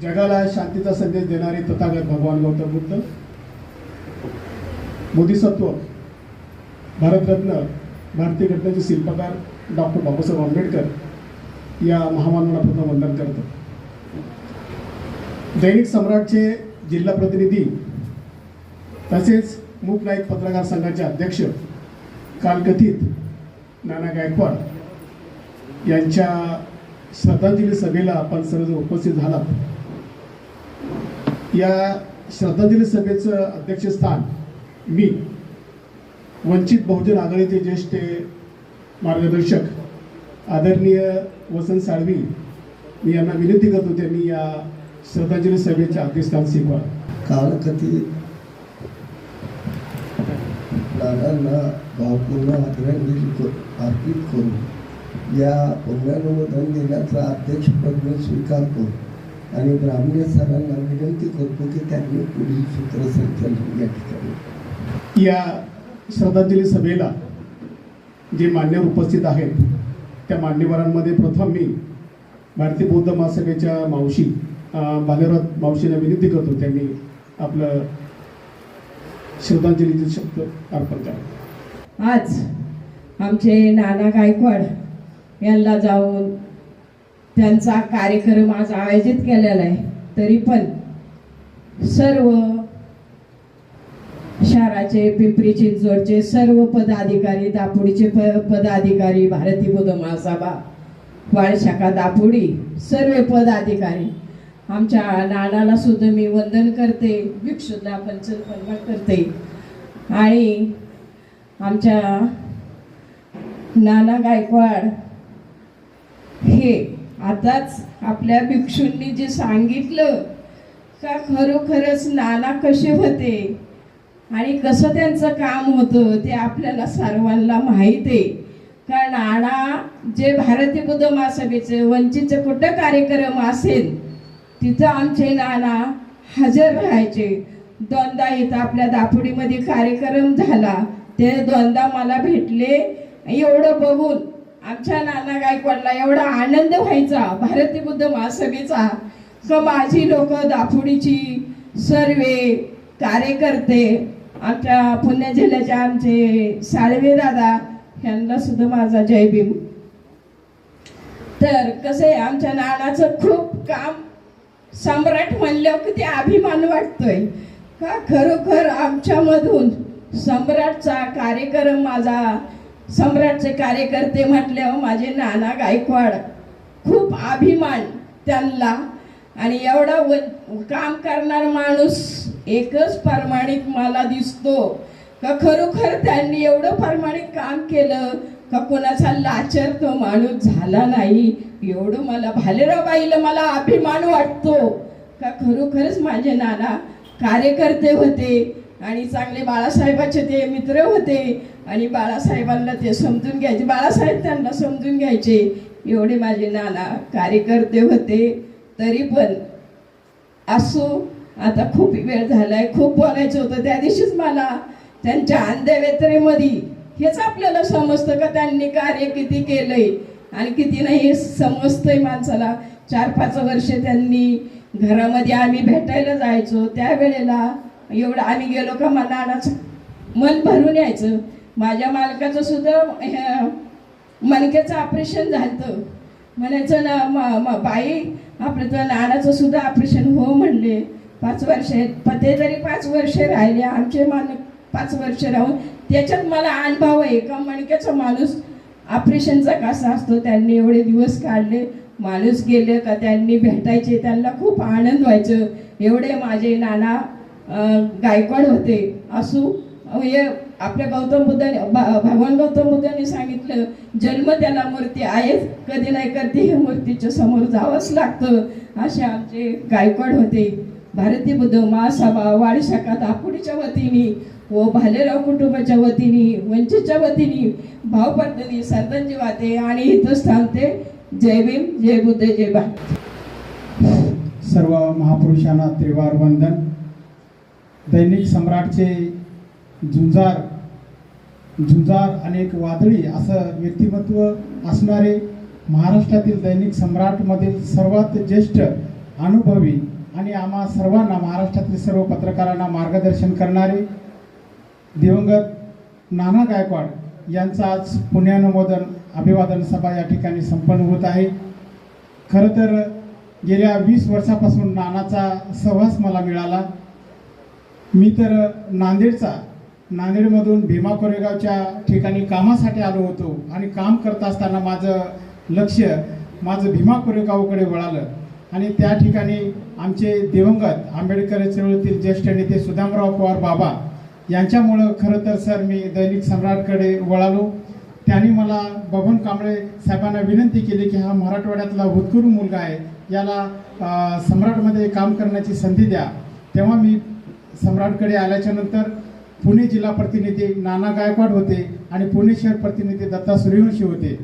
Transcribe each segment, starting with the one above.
जगाला शांतीचा संदेश देणारे तथागत भगवान गौतम बुद्ध, बोधिसत्व, भारतरत्न, भारतीय घटनेचे शिल्पकार डॉक्टर बाबासाहेब आंबेडकर या महामानवांना प्रथम वंदन करतो. दैनिक सम्राटचे जिल्हा प्रतिनिधी तसेच मूक नाईक पत्रकार संघाचे अध्यक्ष कालकथित नाना गायकवाड यांच्या श्रद्धांजली सभेला आपण सर्व उपस्थित झालात. या श्रद्धांजली सभेचं अध्यक्षस्थान मी वंचित बहुजन आघाडीचे ज्येष्ठ मार्गदर्शक आदरणीय वसंत साळवी मी यांना विनंती करतो त्यांनी या श्रद्धांजली सभेचे अध्यक्षस्थान स्वीकार. कालकथित नानांना भावपूर्ण आदरांजली अर्पित करून या पुण्यनुमोदन दिनाचा अध्यक्षपद स्वीकारतो आणि ब्राह्मण सरांना विनंती करतो की त्यांनी पुढील सूत्रसंचालन या ठिकाणी. या श्रद्धांजली सभेला जे मान्यवर उपस्थित आहेत त्या मान्यवरांमध्ये प्रथम मी भारतीय बौद्ध महासभेच्या मावशी भालेराव मावशींना विनंती करतो त्यांनी आपलं श्रद्धांजलीचे शब्द अर्पण करा. आज आमचे नाना गायकवाड यांना जाऊन त्यांचा कार्यक्रम आज आयोजित केलेला आहे. तरी पण सर्व शहराचे, पिंपरी चिंचवडचे सर्व पदाधिकारी, दापोडीचे पदाधिकारी, भारतीय बौद्ध महासभा वाळ शाखा दापोडी सर्व पदाधिकारी, आमच्या नानाला सुद्धा मी वंदन करते, भिक्षुला पंचन करते. आणि आमच्या नाना गायकवाड हे आताच आपल्या भिक्षूंनी जे सांगितलं का खरोखरच नाना कसे होते आणि कसं त्यांचं काम होतं ते आपल्याला सर्वांना माहीत आहे. कारण नाना जे भारतीय बौद्ध महासभेचे वंचितचे कुठं कार्यक्रम असेल तिथं आमचे नाना हजर राहायचे. दोनदा इथं आपल्या दापोडीमध्ये कार्यक्रम झाला, ते दोनदा मला भेटले. एवढं बघून आमच्या नाना गायकवाडला एवढा आनंद व्हायचा भारतीय बुद्ध महासभेचा का माझी लोक दापोडीची सर्वे कार्यकर्ते, आमच्या पुणे जिल्ह्याचे आमचे साळवे दादा यांना सुद्धा माझा जय भीम. तर कसं आहे आमच्या नानाचं खूप काम सम्राट म्हणलं की ते अभिमान वाटतोय का खरोखर आमच्यामधून सम्राटचा कार्यक्रम, माझा सम्राटचे कार्यकर्ते म्हटल्यावर माझे नाना गायकवाड खूप अभिमान त्यांना. आणि एवढा काम करणारा माणूस एकच प्रामाणिक मला दिसतो का खरोखर त्यांनी एवढं प्रामाणिक काम केलं का कोणाचा लाचार तो माणूस झाला नाही. एवढं मला भालेरावबाईला मला अभिमान वाटतो का खरोखरच माझे नाना कार्यकर्ते होते आणि चांगले बाळासाहेबाचे ते मित्र होते आणि बाळासाहेबांना ते समजून घ्यायचे, बाळासाहेब त्यांना समजून घ्यायचे. एवढे माझे नाना कार्यकर्ते होते. तरी पण असो, आता खूप वेळ झालाय, खूप बोलायचं होतं. त्या दिवशीच मला त्यांच्या अंत्ययात्रेमध्ये हेच आपल्याला समजतं का त्यांनी कार्य किती केलंय आणि किती नाही हे समजतंय माणसाला. 4-5 वर्ष त्यांनी घरामध्ये आम्ही भेटायला जायचो, त्यावेळेला एवढं आम्ही गेलो का नानाचं मन भरून यायचं. माझ्या मालकाचं सुद्धा मणक्याचं ऑपरेशन झालं, म्हणायचं ना बाई आपलं तर नानाचं सुद्धा ऑपरेशन हो म्हणले. 5 वर्ष ते तरी 5 वर्ष राहिले, आमचे मालक 5 वर्ष राहून त्याच्यात मला अनुभव आहे का मणक्याचा माणूस ऑपरेशनचा कसा असतो. त्यांनी एवढे दिवस काढले, माणूस गेले का त्यांनी भेटायचे, त्यांना खूप आनंद व्हायचं. एवढे माझे नाना गायकवाड होते. असो हे आपल्या गौतम बुद्धाने, भगवान गौतम बुद्धांनी सांगितलं जन्म त्याला मूर्ती आहेच, कधी नाही करते हे मूर्तीच्या समोर जावंच लागतं. असे आमचे गायकवाड होते. भारतीय बुद्ध महासभा वाडी शाखा दापोडीच्या वतीने व भालेराव कुटुंबाच्या वतीने, वंचितच्या वतीने भावपर्तनी श्रद्धांजली वाहते आणि इथंच थांबते. जय भीम, जय बुद्ध, जय भारत. सर्व महापुरुषांना त्रिवार वंदन. दैनिक सम्राटचे झुंजार अनेक वादळी असं व्यक्तिमत्व असणारे महाराष्ट्रातील दैनिक सम्राटमधील सर्वात ज्येष्ठ अनुभवी आणि आम्हा सर्वांना, महाराष्ट्रातील सर्व पत्रकारांना मार्गदर्शन करणारे दिवंगत नाना गायकवाड यांचा आज पुण्यानुमोदन अभिवादन सभा या ठिकाणी संपन्न होत आहे. खरं तर गेल्या 20 वर्षापासून नानाचा सहवास मला मिळाला. मी तर नांदेडमधून भीमा कोरेगावच्या ठिकाणी कामासाठी आलो होतो आणि काम करत असताना माझं लक्ष भीमा कोरेगावकडे वळालं आणि त्या ठिकाणी आमचे दिवंगत आंबेडकर चळवळीतील ज्येष्ठ नेते सुदामराव पवार बाबा यांच्यामुळं खरं तर सर मी दैनिक सम्राटकडे वळालो. त्यांनी मला बबन कांबळे साहेबांना विनंती केली की हा मराठवाड्यातला हुतकुरू मुलगा आहे, याला सम्राटमध्ये काम करण्याची संधी द्या. तेव्हा मी सम्राटकडे आल्याच्या नंतर पुणे जिल्हा प्रतिनिधी नाना गायकवाड होते आणि पुणे शहर प्रतिनिधी दत्ता सूर्यवंशी होते.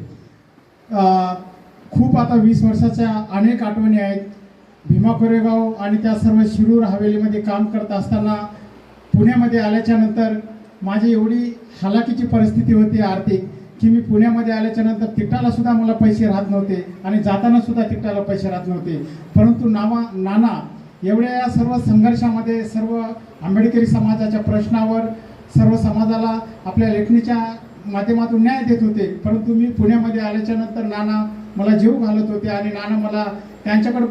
खूप आता 20 वर्षाच्या अनेक आठवणी आहेत. भीमा कोरेगाव आणि त्या सर्व शिरूर हवेलीमध्ये काम करत असताना पुण्यामध्ये आल्याच्या नंतर माझी एवढी हालाकीची परिस्थिती होती आर्थिक की मी पुण्यामध्ये आल्याच्या नंतर तिकटाला सुद्धा मला पैसे राहत नव्हते आणि जाताना सुद्धा तिकटाला पैसे राहत नव्हते. परंतु नाना एवढ्या या सर्व संघर्षामध्ये सर्व आंबेडकरी समाजाच्या प्रश्नावर सर्व समाजाला आपल्या लेखणीच्या माध्यमातून न्याय देत होते. परंतु मी पुण्यामध्ये आल्याच्या नंतर नाना मला जीव घालत होते आणि नाना मला त्यांच्याकडे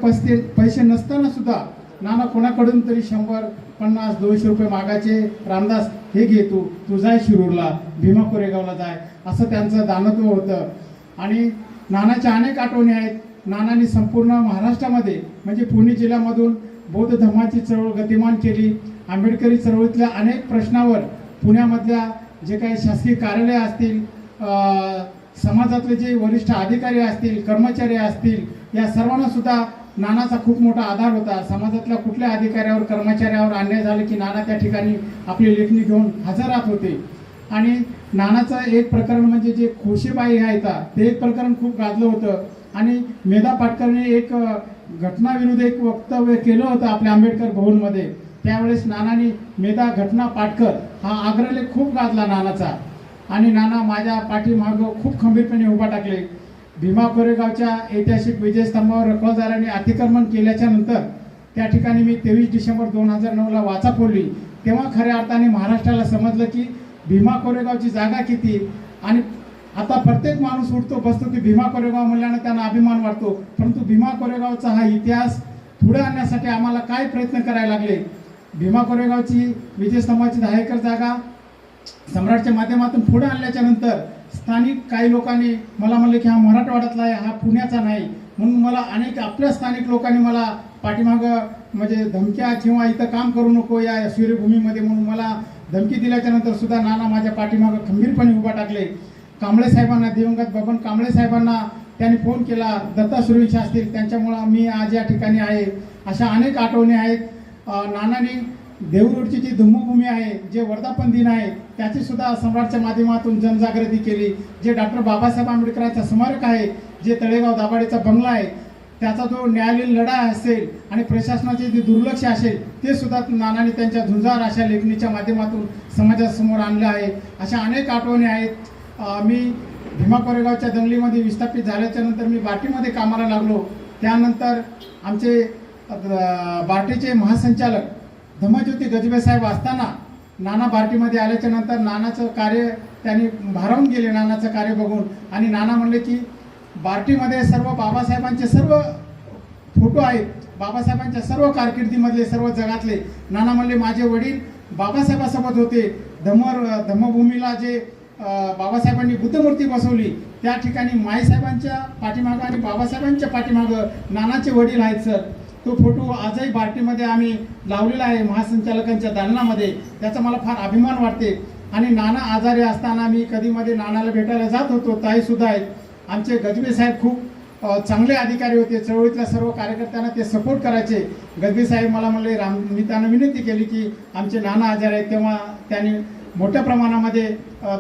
पैसे नसताना सुद्धा नाना कोणाकडून तरी 100, 50, 200 रुपये मागायचे. रामदास हे घे, तू जाय शिरूरला, भीमा कोरेगावला जाय, असं त्यांचं दानत्व होतं. आणि नानाच्या अनेक आठवणी आहेत. नानांनी संपूर्ण महाराष्ट्रामध्ये म्हणजे पुणे जिल्ह्यामधून बौद्ध धर्माची चळवळ गतिमान केली. आंबेडकरी चळवळीतल्या अनेक प्रश्नावर पुण्यामधल्या जे काही शासकीय कार्यालय असतील, समाजातले जे वरिष्ठ अधिकारी असतील, कर्मचारी असतील, या सर्वांना सुद्धा नानाचा खूप मोठा आधार होता. समाजातल्या कुठल्या अधिकाऱ्यावर कर्मचाऱ्यावर अन्याय झाले की नाना त्या ठिकाणी आपली लेखणी घेऊन हजर राहत होते. आणि नानाचं एक प्रकरण म्हणजे जे खोशेबाई आहेत ते एक प्रकरण खूप गाजलं होतं. आणि मेधा पाटकरने एक घटनाविरुद्ध एक वक्तव्य केलं होतं आपल्या आंबेडकर भवनमध्ये. त्यावेळेस नानांनी मेधा घटना पाटकर हा आग्रहलेख खूप गाजला नानाचा. आणि नाना माझ्या पाठीमागं खूप खंबीरपणे उभा टाकले. भीमा कोरेगावच्या ऐतिहासिक विजयस्तंभावर रखवालदारांनी अतिक्रमण केल्याच्या नंतर त्या ठिकाणी मी 23 डिसेंबर 2009ला वाचा फोडली. तेव्हा खऱ्या अर्थाने महाराष्ट्राला समजलं की भीमा कोरेगावची जागा किती. आणि आता प्रत्येक माणूस उठतो बसतो की भीमा कोरेगाव म्हणल्यानं त्यांना अभिमान वाटतो. परंतु भीमा कोरेगावचा हा इतिहास पुढे आणण्यासाठी आम्हाला काय प्रयत्न करायला लागले. भीमा कोरेगावची विजयस्तंभाची 10 एकर जागा सम्राटच्या माध्यमातून पुढे आणल्याच्या नंतर स्थानिक काही लोकांनी मला म्हणले की हा मराठवाड्यातला आहे, हा पुण्याचा नाही. म्हणून मला अनेक आपल्या स्थानिक लोकांनी मला पाठीमागं म्हणजे धमक्या किंवा इथं काम करू नको या सूर्यभूमीमध्ये म्हणून मला धमकी दिल्याच्या नंतर सुद्धा नाना माझ्या पाठीमागं खंबीरपणे उभा टाकले. कांबळे साहेबांना, दिवंगत बबन कांबळे साहेबांना त्यांनी फोन केला, दत्ता सूर्यवंशी असतील, त्यांच्यामुळं मी आज या ठिकाणी आहे. अशा अनेक आठवणी आहेत. नानांनी देवरुडची जी धम्मभूमी आहे, जे वर्धापन दिन आहे, त्याची सुद्धा सम्राटच्या माध्यमातून जनजागृती केली. जे डॉक्टर बाबासाहेब आंबेडकरांचा स्मारक आहे, जे तळेगाव दाभाडेचा बंगला आहे, त्याचा जो न्यायालयीन लढा असेल आणि प्रशासनाचे जे दुर्लक्ष असेल ते सुद्धा नानांनी त्यांच्या झुंजार अशा लेखणीच्या माध्यमातून समाजासमोर आणलं आहे. अशा अनेक आठवणी आहेत. मी भीमा कोरेगावच्या दंगलीमध्ये विस्थापित झाल्याच्या नंतर मी बार्टीमध्ये कामाला लागलो. त्यानंतर आमचे बार्टीचे महासंचालक धम्मज्योती गजबे साहेब असताना नाना बार्टीमध्ये आल्याच्या नंतर नानाचं कार्य त्यांनी भारावून गेले नानाचं कार्य बघून. आणि नाना म्हणले की बार्टीमध्ये सर्व बाबासाहेबांचे सर्व फोटो आहेत, बाबासाहेबांच्या सर्व कारकिर्दीमधले, सर्व जगातले. नाना म्हणले माझे वडील बाबासाहेबासोबत होते. धम्मभूमीला जे बाबासाहेबांनी बुद्धमूर्ती बसवली त्या ठिकाणी माईसाहेबांच्या पाठीमागं आणि बाबासाहेबांच्या पाठीमागं नानाचे वडील आहेत सर. तो फोटो आजही बार्टीमध्ये आम्ही लावलेला आहे महासंचालकांच्या दालनामध्ये. त्याचा मला फार अभिमान वाटते. आणि नाना आजारी असताना मी कधीमध्ये नानाला भेटायला जात होतो. ताईसुद्धा आहेत. आमचे गजबे साहेब खूप चांगले अधिकारी होते. चळवळीतल्या सर्व कार्यकर्त्यांना ते सपोर्ट करायचे. गजबे साहेब मला म्हणले, मी त्यांना विनंती केली की आमचे नाना आजारी आहेत. तेव्हा त्यांनी मोठ्या प्रमाणामध्ये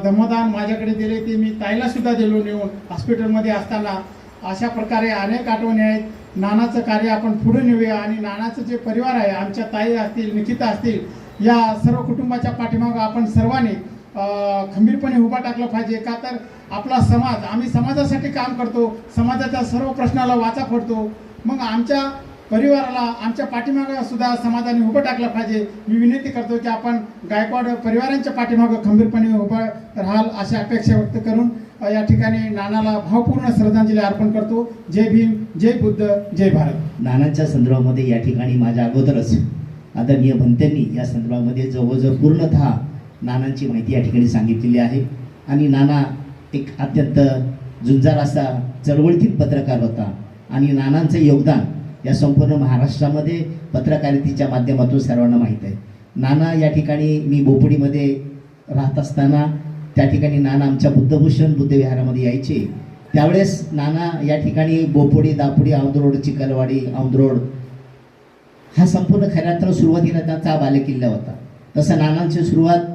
धम्मदान माझ्याकडे दिले. ते मी ताईलासुद्धा दिलो नेऊन हॉस्पिटलमध्ये असताना. अशा प्रकारे अनेक आठवणी आहेत. नानाचं कार्य आपण पुढे नेऊया. आणि नानाचं जे परिवार आहे, आमच्या ताई असतील, निकिता असतील, या सर्व कुटुंबाच्या पाठीमागं आपण सर्वांनी खंबीरपणे उभा टाकलं पाहिजे. का तर आपला समाज, आम्ही समाजासाठी काम करतो, समाजाच्या सर्व प्रश्नाला वाचा फोडतो. मग आमच्या परिवाराला आमच्या पाठीमागं सुद्धा समाजाने उभं टाकलं पाहिजे. मी विनंती करतो की आपण गायकवाड परिवारांच्या पाठीमागं खंबीरपणे उभं राहाल अशी अपेक्षा व्यक्त करून या ठिकाणी नानाला भावपूर्ण श्रद्धांजली अर्पण करतो. जय भीम, जय बुद्ध, जय भारत. नानांच्या संदर्भामध्ये या ठिकाणी माझ्या अगोदरच आदरणीय भंतेंनी या संदर्भामध्ये जवळजवळ पूर्णतः नानांची माहिती या ठिकाणी सांगितलेली आहे. आणि नाना एक अत्यंत झुंजार असा चळवळीतील पत्रकार होता आणि नानांचं योगदान या संपूर्ण महाराष्ट्रामध्ये पत्रकारितेच्या माध्यमातून सर्वांना माहीत आहे. नाना या ठिकाणी मी बोपडीमध्ये राहत असताना त्या ठिकाणी नाना आमच्या बुद्धभूषण बुद्धविहारामध्ये यायचे. त्यावेळेस नाना या ठिकाणी बोपोडी, दापोडी, औंधरोड, चिखलवाडी, औंधरोड हा संपूर्ण खऱ्या अर्थानं सुरुवातीला त्यांचा बालेकिल्ला होता. तसं नानांची सुरुवात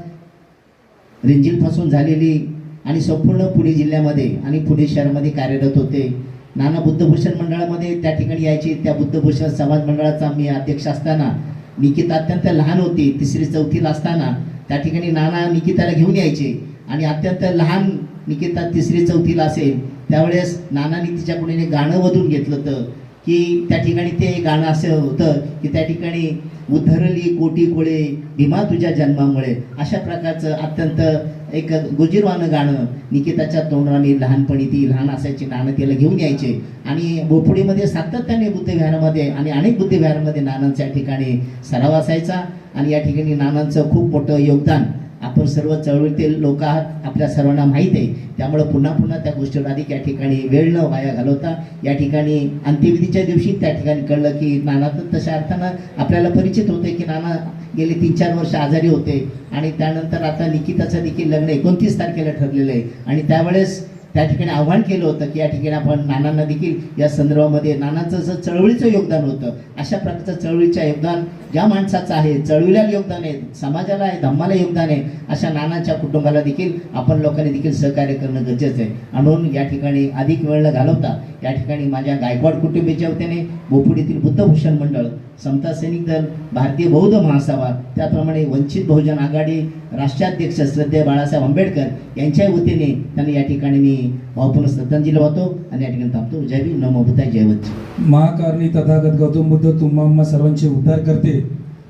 रेंजिलपासून झालेली आणि संपूर्ण पुणे जिल्ह्यामध्ये आणि पुणे शहरामध्ये कार्यरत होते. नाना बुद्धभूषण मंडळामध्ये त्या ठिकाणी यायचे. त्या बुद्धभूषण समाज मंडळाचा मी अध्यक्ष असताना निकिता अत्यंत लहान होती, 3री-4थीला असताना त्या ठिकाणी नाना निकिताला घेऊन यायचे आणि अत्यंत लहान निकिता 3री-4थीला असेल त्यावेळेस नानांनी तिच्याकडून एक गाणं वधून घेतलं होतं की त्या ठिकाणी ते गाणं असं होतं की त्या ठिकाणी उद्धरली कोटी कोळे भीमा तुझ्या जन्मामुळे, अशा प्रकारचं अत्यंत एक गुजीरवानं गाणं निकिताच्या तोंडाने लहानपणी, ती लहान असायची, नाना तिला घेऊन यायचे. आणि बोपडीमध्ये सातत्याने बुद्धविहारामध्ये आणि अनेक बुद्धविहारामध्ये नानांच्या ठिकाणी सराव असायचा. आणि या ठिकाणी नानांचं खूप मोठं योगदान आपण सर्व चळवळीतील लोक आहात, आपल्या सर्वांना माहीत आहे. त्यामुळं पुन्हा पुन्हा त्या गोष्टीवर अधिक या ठिकाणी वेळ न वाया घालवता या ठिकाणी अंत्यविधीच्या दिवशी त्या ठिकाणी कळलं की नाना तर तशा अर्थानं आपल्याला परिचित होते की नाना गेले 3-4 वर्ष आजारी होते. आणि त्यानंतर आता निकिताचं देखील लग्न 29 तारखेला ठरलेलं आहे. आणि त्यावेळेस त्या ठिकाणी आव्हान केलं होतं की या ठिकाणी आपण नानांना देखील या संदर्भामध्ये नानांचं जर चळवळीचं योगदान होतं, अशा प्रकारचं चळवळीचं योगदान ज्या माणसाचं आहे, चळवळीला योगदान आहे, समाजाला आहे, धम्माला योगदान आहे, अशा नानांच्या कुटुंबाला देखील आपण लोकांनी देखील सहकार्य करणं गरजेचं आहे. म्हणून या ठिकाणी अधिक वेळ न घालवता या ठिकाणी माझ्या गायकवाड कुटुंबीच्या वतीने बोपोडीतील बुद्धभूषण मंडळ, समता सैनिक दल, भारतीय बौद्ध महासभा, त्याप्रमाणे वंचित बहुजन आघाडी राष्ट्राध्यक्ष श्रद्धेय बाळासाहेब आंबेडकर यांच्या वतीने त्यांना या ठिकाणी मी भावपूर्ण श्रद्धांजली वाहतो आणि या ठिकाणी थांबतो. जय भीम, नमो बुद्धाय, जय वंचित. महाकारणी तथागत गौतम बुद्ध तुम्हा सर्वांचे उद्धार करते.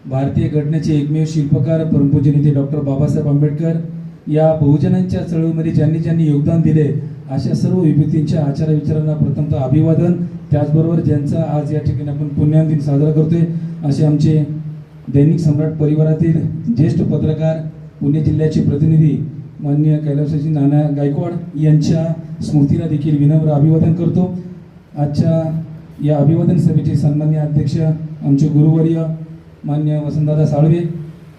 भारतीय घटनेचे एकमेव शिल्पकार परमपूज्य नेते डॉक्टर बाबासाहेब आंबेडकर या बहुजनांच्या चळवळीमध्ये ज्यांनी योगदान दिले अशा सर्व विभूतींच्या आचार विचारांना प्रथमतः अभिवादन. त्याचबरोबर ज्यांचा आज या ठिकाणी आपण पुण्यदिन साजरा करतोय असे आमचे दैनिक सम्राट परिवारातील ज्येष्ठ पत्रकार, पुणे जिल्ह्याचे प्रतिनिधी माननीय कैलासजी नाना गायकवाड यांच्या स्मृतीला देखील विनम्र अभिवादन करतो. आजच्या या अभिवादन सभेचे सन्माननीय अध्यक्ष आमचे गुरुवर्य मान्य वसंतदादा साळवे,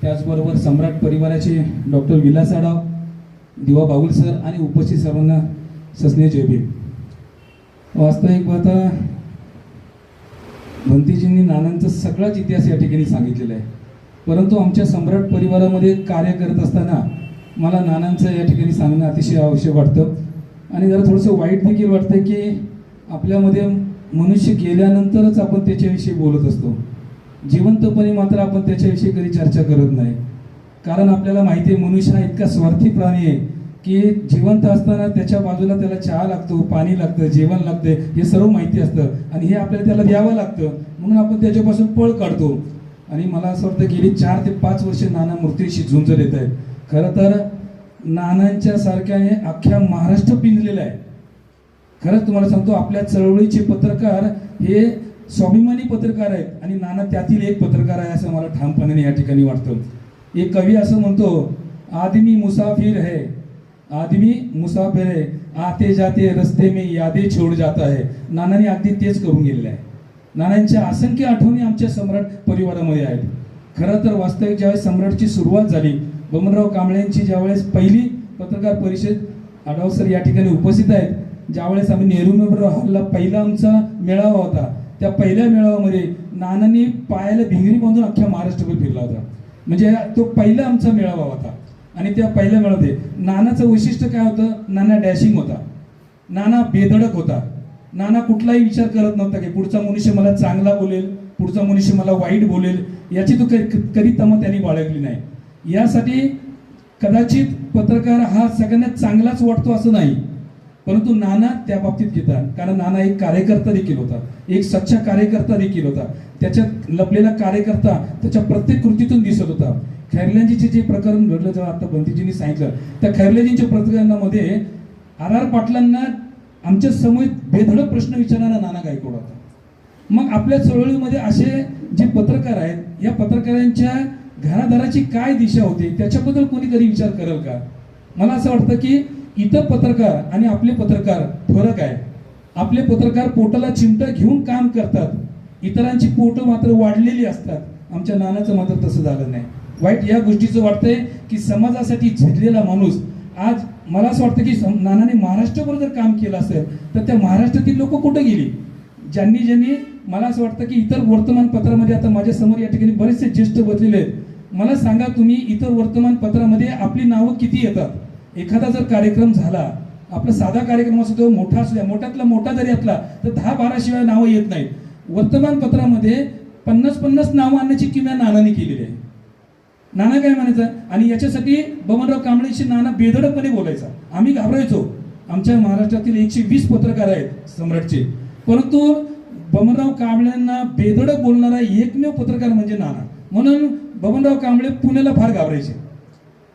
त्याचबरोबर सम्राट परिवाराचे डॉक्टर विलास आडाव, दिवा बागुल सर आणि उपस्थित सर्वांना सस्नेह जय भीम. वास्तविक पाहता भंतीजींनी नानांचा सगळाच इतिहास या ठिकाणी सांगितलेला आहे, परंतु आमच्या सम्राट परिवारामध्ये कार्य करत असताना मला नानांचं या ठिकाणी सांगणं अतिशय आवश्यक वाटतं. आणि जरा थोडंसं वाईट देखील वाटतं की आपल्यामध्ये मनुष्य गेल्यानंतरच आपण त्याच्याविषयी बोलत असतो, जिवंतपणे मात्र आपण त्याच्याविषयी कधी चर्चा करत नाही. कारण आपल्याला माहिती आहे मनुष्य हा इतका स्वार्थी प्राणी आहे की जिवंत असताना त्याच्या बाजूला त्याला चहा लागतो, पाणी लागतं, जेवण लागतं, हे सर्व माहिती असतं आणि हे आपल्याला त्याला द्यावं लागतं, म्हणून आपण त्याच्यापासून पळ काढतो. आणि मला असं वाटतं गेली 4 ते 5 वर्षे नाना मूर्तीशी झुंज देत आहेत. खरं तर नानांच्या सारख्याने अख्ख्या महाराष्ट्र पिंजलेला आहे. खरंच तुम्हाला सांगतो आपल्या चळवळीचे पत्रकार हे स्वाभिमानी पत्रकार आहेत आणि नाना त्यातील एक पत्रकार आहे असं मला ठामपणाने या ठिकाणी वाटतं. एक कवी असं म्हणतो, आदमी मुसाफिर है, आदमी मुसाफिर है, आते जाते रस्ते में यादें छोड़ जाता है. नानांनी अगदी तेच करून गेलेलं आहे. नानांच्या असंख्य आठवणी आमच्या सम्राट परिवारामध्ये आहेत. खरं तर वास्तविक ज्यावेळेस सम्राटची सुरुवात झाली, बबनराव कांबळेंची ज्यावेळेस पहिली पत्रकार परिषद, आढाव सर या ठिकाणी उपस्थित आहेत, ज्यावेळेस आम्ही नेहरू मेमोरियल हॉलला पहिला आमचा मेळावा होता, त्या पहिल्या मेळाव्यामध्ये नानांनी पायाला भिंगरी बांधून अख्ख्या महाराष्ट्रभर फिरला होता. म्हणजे तो पहिला आमचा मेळावा होता. आणि त्या पहिल्या मेळाव्यामध्ये नानाचं वैशिष्ट्य काय होतं, नाना डॅशिंग होता, नाना बेधडक होता, नाना कुठलाही विचार करत नव्हता की पुढचा मनुष्य मला चांगला बोलेल, पुढचा मनुष्य मला वाईट बोलेल, याची तो कधी तमा त्यांनी बाळगली नाही. यासाठी कदाचित पत्रकार हा सगळ्यांना चांगलाच वाटतो असं नाही, परंतु नाना त्या बाबतीत घेतात, कारण नाना एक कार्यकर्ता देखील होता, एक सच्चा कार्यकर्ता देखील होता. त्याच्यात लपलेला कार्यकर्ता त्याच्या प्रत्येक कृतीतून दिसत होता. खैरलेजीचे जे प्रकरण घडलं, जेव्हा आता बंतीजींनी सांगितलं, त्या खैरलेजींच्या प्रकरणामध्ये आर पाटलांना आमच्या समोर बेधडक प्रश्न विचारणारा नाना गायकवाड होता. मग आपल्या चळवळीमध्ये असे जे पत्रकार आहेत, या पत्रकारांच्या घरादाराची काय दिशा होती त्याच्याबद्दल कोणी कधी विचार करेल का? मला असं वाटतं की इतर पत्रकार आणि आपले पत्रकार फरक आहे. आपले पत्रकार पोटाला चिमटा घेऊन काम करतात, इतरांची पोटं मात्र वाढलेली असतात. आमच्या नानाचं मात्र तसं झालं नाही. वाईट या गोष्टीचं वाटतंय की समाजासाठी झिजलेला माणूस आज, मला असं वाटतं की नानाने महाराष्ट्रभर जर काम केलं असेल तर त्या महाराष्ट्रातील लोक कुठं गेली? ज्यांनी मला असं वाटतं की इतर वर्तमानपत्रामध्ये, आता माझ्या समोर या ठिकाणी बरेचसे ज्येष्ठ बसलेले आहेत, मला सांगा तुम्ही इतर वर्तमानपत्रामध्ये आपली नावं किती येतात? एखादा जर कार्यक्रम झाला, आपला साधा कार्यक्रम असतो, मोठा असू द्या, मोठ्यातला मोठा जरी असला तर 10-12 शिवाय नावं येत नाहीत. वर्तमानपत्रामध्ये 50-50 नावं आणण्याची किमया नानाने केलेली आहे. नाना काय म्हणायचं, आणि याच्यासाठी बबनराव कांबळेशी नाना बेधडकपणे बोलायचा. आम्ही घाबरायचो. आमच्या महाराष्ट्रातील 120 पत्रकार आहेत सम्राटचे, परंतु बबनराव कांबळेंना बेधडक बोलणारा एकमेव पत्रकार म्हणजे नाना. म्हणून बबनराव कांबळे पुण्याला फार घाबरायचे.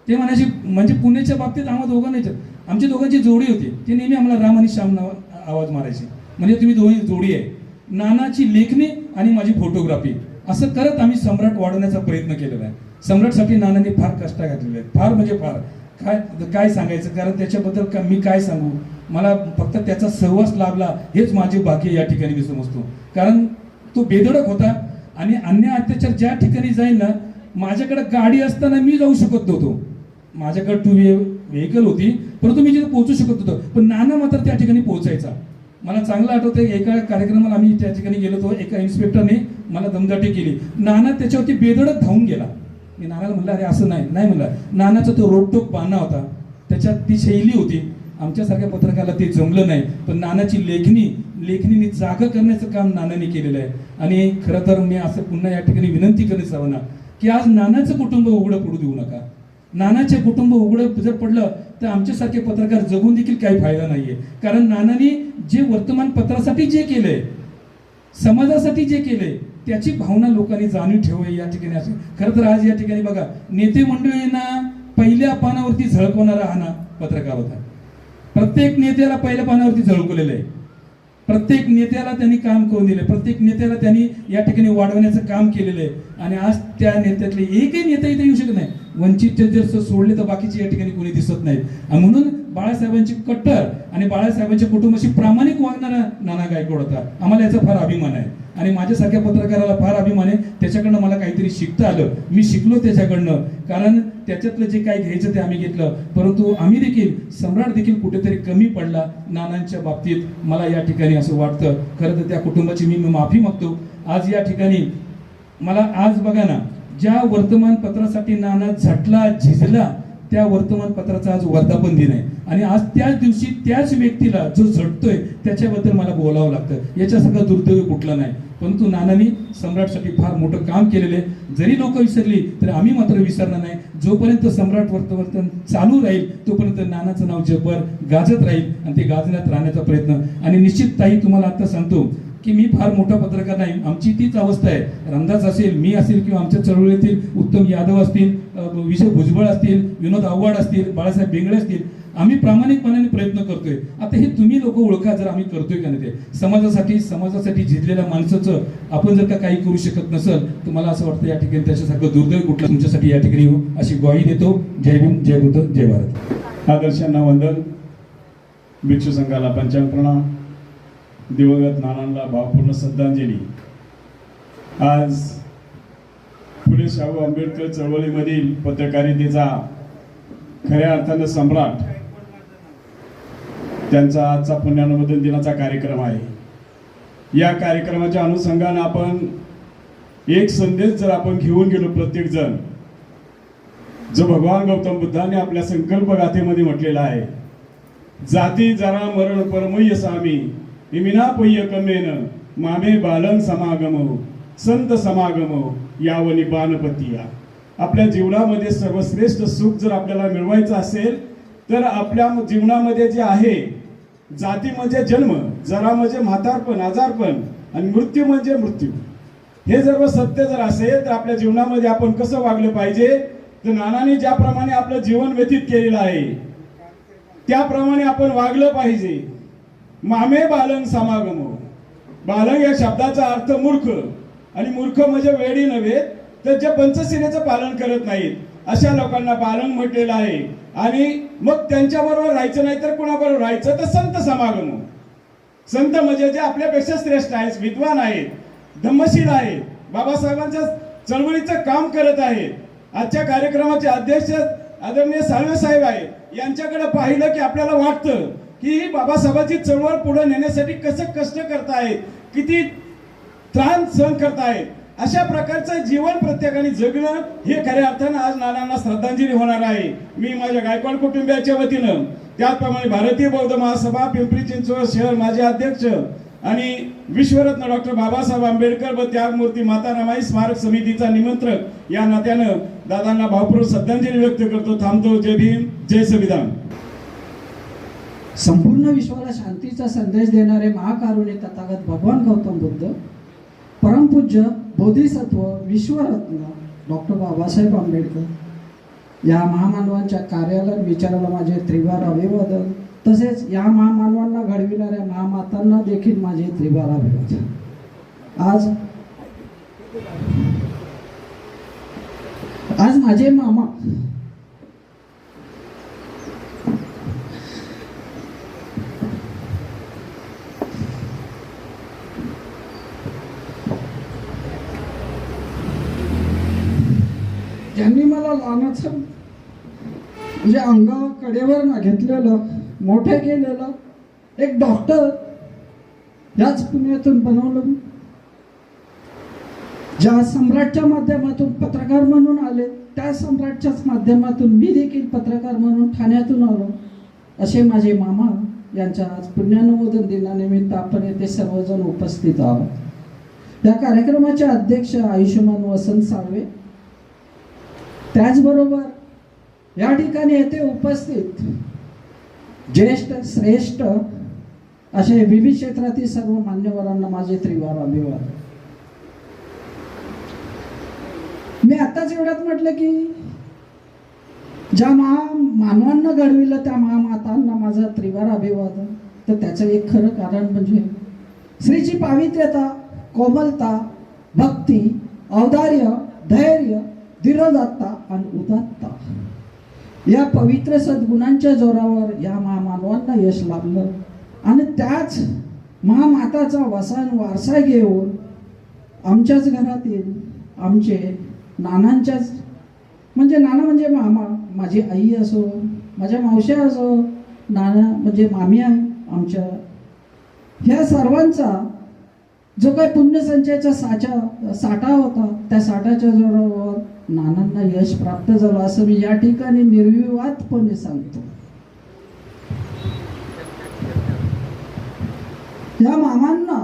ते म्हणायचे, म्हणजे पुण्याच्या बाबतीत आम्हा दोघांनाच, आमची दोघांची जोडी होती, ते नेहमी आम्हाला राम आणि श्याम नाव आवाज मारायचे, म्हणजे तुम्ही दोन्ही जोडी आहे. नानाची लेखणी आणि माझी फोटोग्राफी, असं करत आम्ही सम्राट वाढवण्याचा प्रयत्न केलेला आहे. सम्राटसाठी नानांनी फार कष्ट घातलेले आहेत, फार म्हणजे फार. काय सांगायचं, कारण त्याच्याबद्दल मी काय सांगू. मला फक्त त्याचा सहवास लाभला हेच माझे भाग्य या ठिकाणी मी समजतो. कारण तो बेधडक होता आणि अन्याय अत्याचार ज्या ठिकाणी जाईल ना, माझ्याकडे गाडी असताना मी जाऊ शकत नव्हतो, माझ्याकडे 2 व्हेकल होती, परंतु मी तिथे पोहोचू शकत होतो, पण नाना मात्र त्या ठिकाणी पोहोचायचा. मला चांगलं आठवतं, एका कार्यक्रमाला आम्ही त्या ठिकाणी गेलो होतो, एका इन्स्पेक्टरने मला दमदाटी केली. नाना त्याच्यावरती बेधडक धावून गेला. मी नानाला म्हणलं, अरे असं नाही म्हणला. नानाचा तो रोकटोक पाना होता, त्याच्यात ती शैली होती. आमच्यासारख्या पत्रकाराला ते जमलं नाही, पण नानाची लेखणीने जागा करण्याचं काम नानाने केलेलं आहे. आणि खरं तर मी असं पुन्हा या ठिकाणी विनंती करेन सर्वांना की आज नानाचं कुटुंब उघडं पडू देऊ नका. नानाचे कुटुंब उघडं जर पडलं तर आमच्यासारखे पत्रकार जगून देखील काही फायदा नाहीये. कारण नानांनी जे वर्तमानपत्रासाठी जे केलंय, समाजासाठी जे केलंय, त्याची भावना लोकांनी जाणीव ठेवावी या ठिकाणी. असे खरं तर आज या ठिकाणी बघा, नेते मंडळींना पहिल्या पानावरती झळकवणारा हा ना पत्रकार होता. प्रत्येक नेत्याला पहिल्या पानावरती झळकवलेलं आहे, प्रत्येक नेत्याला त्यांनी काम करून दिले, प्रत्येक नेत्याला त्यांनी या ठिकाणी वाढवण्याचं काम केलेलं आहे. आणि आज त्या नेत्यातले एकही नेता इथे येऊ शकत नाही. वंचितचे जर सोडले तर बाकीचे या ठिकाणी कोणी दिसत नाहीत. म्हणून बाळासाहेबांची कट्टर आणि बाळासाहेबांच्या कुटुंबाशी प्रामाणिक वागणारा नाना गायकवाड होता. आम्हाला याचा फार अभिमान आहे आणि माझ्यासारख्या पत्रकाराला फार अभिमान आहे. त्याच्याकडनं मला काहीतरी शिकता आलं, मी शिकलो त्याच्याकडनं. कारण त्याच्यातलं जे काही घ्यायचं ते आम्ही घेतलं, परंतु आम्ही देखील, सम्राट देखील कुठेतरी कमी पडला नानांच्या बाबतीत, मला या ठिकाणी असं वाटतं. खरं तर त्या कुटुंबाची मी माफी मागतो. आज या ठिकाणी मला आज बघा ना, ज्या वर्तमानपत्रासाठी नाना झटला झिजला, त्या वर्तमानपत्राचा आज वर्धापन दिन आहे. आणि आज त्याच दिवशी त्याच व्यक्तीला जो झटतोय त्याच्याबद्दल मला बोलावं लागतं. याच्यासारखा दुर्दैव कुठला नाही. परंतु नानांनी सम्राटसाठी फार मोठं काम केलेलं आहे. जरी लोक विसरली तरी आम्ही मात्र विसरणार नाही. जोपर्यंत सम्राट वर्तमान चालू राहील तोपर्यंत नानाचं नाव जगभर गाजत राहील आणि ते गाजण्यात राहण्याचा प्रयत्न. आणि निश्चित ताई, तुम्हाला आता सांगतो की मी फार मोठा पत्रकार नाही, आमची तीच अवस्था आहे. रामदास असेल, मी असेल, किंवा आमच्या चळवळीतील उत्तम यादव असतील, विजय भुजबळ असतील, विनोद आव्हाड असतील, बाळासाहेब बेंगळे असतील, आम्ही प्रामाणिकपणाने प्रयत्न करतोय. आता हे तुम्ही लोक ओळखा, जर आम्ही करतोय का नाही ते. समाजासाठी झिजलेल्या माणसाचं आपण जर का काही करू शकत नसेल तर मला असं वाटतं या ठिकाणी त्याच्यासारखं दुर्दैव कुठलं तुमच्यासाठी या ठिकाणी अशी ग्वाही देतो. जय भीम, जय बुद्ध, जय भारत. आदर्शांना वंदन, भिक्षू संघाला पंचांग प्रणाम, दिवंगत नानांना भावपूर्ण श्रद्धांजली. आज फुले शाहू आंबेडकर चळवळीमधील पत्रकारितेचा खऱ्या अर्थानं सम्राट, त्यांचा आजचा पुण्यानुमोदन दिनाचा कार्यक्रम आहे. या कार्यक्रमाच्या अनुषंगानं आपण एक संदेश जर आपण घेऊन गेलो प्रत्येक जण, जो भगवान गौतम बुद्धाने आपल्या संकल्प गाथेमध्ये म्हटलेला आहे, जाती जरा मरण परमय्य सामी इमिना पय्य कमेन मामे बालन समागमो संत समागमो यावनी बाणपतिया. आपल्या जीवनामध्ये सर्वश्रेष्ठ सुख जर आपल्याला मिळवायचं असेल तर आपल्या जीवनामध्ये जे आहे जाती म्हणजे जन्म, जरा म्हणजे म्हातारपण, आजारपण आणि मृत्यू म्हणजे मृत्यू. हे सर्व सत्य जर असेल तर आपल्या जीवनामध्ये आपण कसं वागलं पाहिजे, तर नानांनी ज्याप्रमाणे आपलं जीवन व्यतीत केलेलं आहे त्याप्रमाणे आपण वागलं पाहिजे. मामे बालंग समागमो. बालंग या शब्दाचा अर्थ मूर्ख, आणि मूर्ख म्हणजे वेडी नव्हे तर जे पंचशिलेचं पालन करत नाहीत अशा लोकांना बालंग म्हटलेलं आहे. आणि मग त्यांच्याबरोबर राहायचं नाही तर कोणाबरोबर राहायचं, तर संत समागमो. संत म्हणजे जे आपल्यापेक्षा श्रेष्ठ आहेत, विद्वान आहेत, धम्मशील आहेत, बाबासाहेबांच्या चळवळीचं काम करत आहेत. आजच्या कार्यक्रमाचे अध्यक्ष आदरणीय साळवे साहेब आहेत. यांच्याकडे पाहिलं की आपल्याला वाटतं की बाबासाहेबांची चळवळ पुढे नेण्यासाठी कसं कष्ट करतायत, किती त्रास सहन करतायत. अशा प्रकारचं जीवन प्रत्येकाने जगणं हे खऱ्या अर्थानं आज नानांना श्रद्धांजली होणार आहे. मी माझ्या गायकवाड कुटुंबियाच्या वतीनं, त्याचप्रमाणे भारतीय बौद्ध महासभा पिंपरी चिंचवड शहर माझे अध्यक्ष आणि विश्वरत्न डॉक्टर बाबासाहेब आंबेडकर व त्यागमूर्ती माता रमाई स्मारक समितीचा निमंत्रक या नात्यानं दादांना भावपूर्ण श्रद्धांजली व्यक्त करतो. थांबतो. जय भीम, जय संविधान. संपूर्ण विश्वाला शांतीचा संदेश देणारे महाकारुण्य तथागत भगवान गौतम बुद्ध, परमपूज्य बोधिसत्व विश्वरत्न डॉक्टर बाबासाहेब आंबेडकर या महामानवांच्या कार्याला विचाराला माझे त्रिवार अभिवादन. तसेच या महामानवांना घडविणाऱ्या महामातांना देखील माझे त्रिवार अभिवादन. आज माझे मामा ज्यांनी मला लहानाचं म्हणजे अंगा कडेवर ना घेतलेलं, मोठे केलेलं एक डॉक्टर याच पुण्यातून बनवलं. ज्या सम्राटच्या माध्यमातून पत्रकार म्हणून आले, त्या सम्राटच्याच माध्यमातून मी देखील पत्रकार म्हणून ठाण्यातून आलो. असे माझे मामा यांच्या आज पुण्यानुमोदन दिनानिमित्त आपण येथे सर्वजण उपस्थित आहोत. या कार्यक्रमाचे अध्यक्ष आयुष्यमान वसंत साळवे, त्याचबरोबर या ठिकाणी येथे उपस्थित ज्येष्ठ श्रेष्ठ असे विविध क्षेत्रातील सर्व मान्यवरांना माझे त्रिवार अभिवादन. मी आत्ताच एवढ्यात म्हटलं की ज्या मानवांना घडविलं त्या महामातांना माझा त्रिवार अभिवादन. तर त्याचं एक खरं कारण म्हणजे स्त्रीची पावित्र्यता, कोमलता, भक्ती, औदार्य, धैर्य, धीरदात्ता आणि उदात्ता या पवित्र सद्गुणांच्या जोरावर या महामानवांना यश लाभलं. आणि त्याच महामाताचा वारसा घेऊन आमच्याच घरातील आमचे नानांच्याच म्हणजे नाना म्हणजे मामा, माझी आई असो, माझ्या मावश्या असो, नाना म्हणजे मामी आहे आमच्या, ह्या सर्वांचा जो काही पुण्यसंचयाचा साठा होता त्या साठाच्या जोरावर नानांना यश प्राप्त झालं असं मी या ठिकाणी निर्विवादपणे सांगतो. या मामांना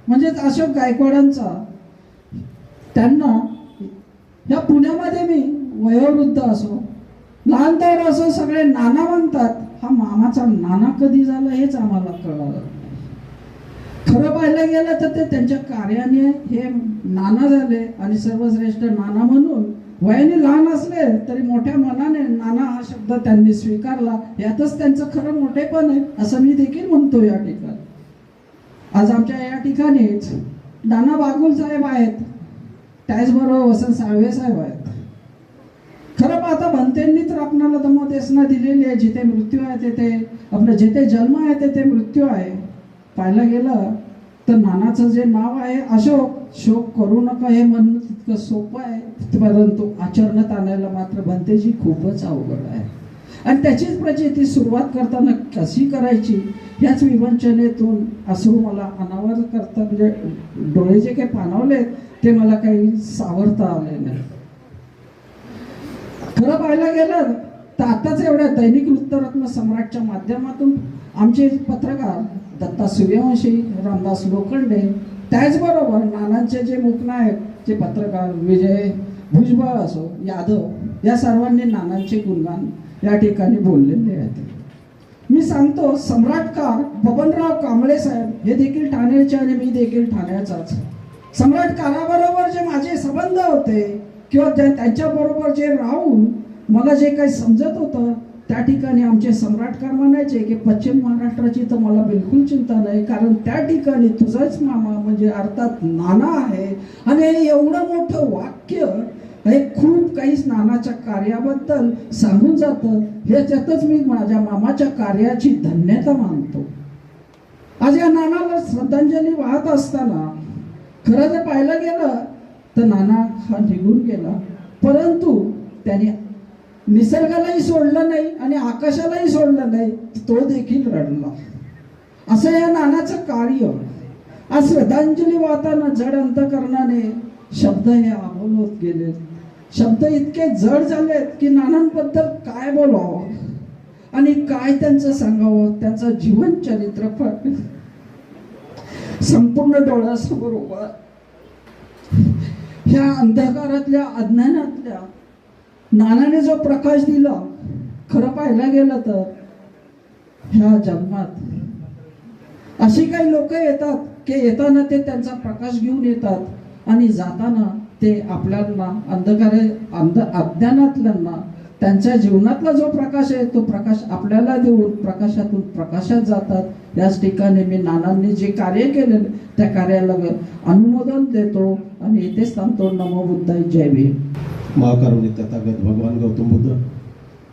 म्हणजे अशोक गायकवाडांचा, त्यांना या पुण्यामध्ये मी वयोवृद्ध असो लहानतर असो सगळे नाना म्हणतात. हा मामाचा नाना कधी झाला हेच आम्हाला कळालं. खरं पाहायला गेलं तर ते त्यांच्या कार्याने हे नाना झाले आणि सर्वश्रेष्ठ नाना म्हणून वयाने लहान असले तरी मोठ्या मनाने नाना हा शब्द त्यांनी स्वीकारला. यातच त्यांचं खरं मोठेपण आहे असं मी देखील म्हणतो. या ठिकाणी आज आमच्या या ठिकाणीच नाना बागुल साहेब आहेत, त्याचबरोबर वसंत साळवे साहेब आहेत. खरं पाहता भंतेंनी तर आपणाला धम्मदेशना दिलेली आहे. जिथे मृत्यू आहे तेथे आपलं, जिथे जन्म आहे तेथे मृत्यू आहे. पाहायला गेलं तर नानाचं जे नाव आहे अशोक, शोक करू नका हे म्हणणं तितकं सोपं आहे, परंतु आचरणात आणायला मात्र भंतेची खूपच अवघड आहे. आणि त्याचीच प्रचिती सुरुवात करताना कशी करायची ह्याच विवंचनेतून अश्रू मला अनावर करता म्हणजे डोळे जे काही पाणावले ते मला काही सावरता आले नाही. खरं पाहायला गेलं तर आताच एवढ्या दैनिक वृत्तरत्न सम्राटच्या माध्यमातून आमचे पत्रकार दत्ता सूर्यवंशी, रामदास लोखंडे, त्याचबरोबर नानांचे जे मुखनायक जे पत्रकार विजय भुजबळ असो, यादव, या सर्वांनी नानांचे गुणगान या ठिकाणी बोललेले आहेत. मी सांगतो, सम्राटकार बबनराव कांबळे साहेब हे देखील ठाण्याचे आणि मी देखील ठाण्याचाच. सम्राटकाराबरोबर जे माझे संबंध होते किंवा त्यांच्याबरोबर जे राहून मला जे काही समजत होतं, त्या ठिकाणी आमचे सम्राटकार म्हणायचे की पश्चिम महाराष्ट्राची तर मला बिलकुल चिंता नाही, कारण त्या ठिकाणी तुझाच मामा म्हणजे अर्थात नाना आहे. आणि हे एवढं मोठं वाक्य हे खूप काही नानाच्या कार्याबद्दल सांगून जातं. ह्याच्यातच मी माझ्या मामाच्या कार्याची धन्यता मानतो. आज या नानाला श्रद्धांजली वाहत असताना खरं जर पाहायला गेलं तर नाना हा निघून गेला, परंतु त्याने निसर्गालाही सोडलं नाही आणि आकाशालाही सोडलं नाही, तो देखील रडला. असं या नानाचं कार्य. आज श्रद्धांजली वाहताना जड अंतकरणाने शब्द हे अबोल होत गेले. शब्द इतके जड झालेत की नानांबद्दल काय बोलावं आणि काय त्यांचं सांगावं. त्यांचं जीवन चरित्र संपूर्ण डोळ्यासमोर उभा. ह्या अंधकारातल्या अज्ञानातल्या नानाने जो प्रकाश दिला, खरं पाहायला गेलं तर ह्या जन्मात अशी काही लोक येतात की येताना ते त्यांचा प्रकाश घेऊन येतात आणि जाताना ते आपल्याला अज्ञानातल्यांना त्यांच्या जीवनातला जो प्रकाश आहे तो प्रकाश आपल्याला देऊन प्रकाशातून प्रकाशात जातात. याच ठिकाणी मी नानांनी जे कार्य केले त्या कार्याला अनुमोदन देतो आणि इथेच थांबतो. नमो बुद्धाय, जय भीम. महाकारुणिक तथागत भगवान गौतम बुद्ध,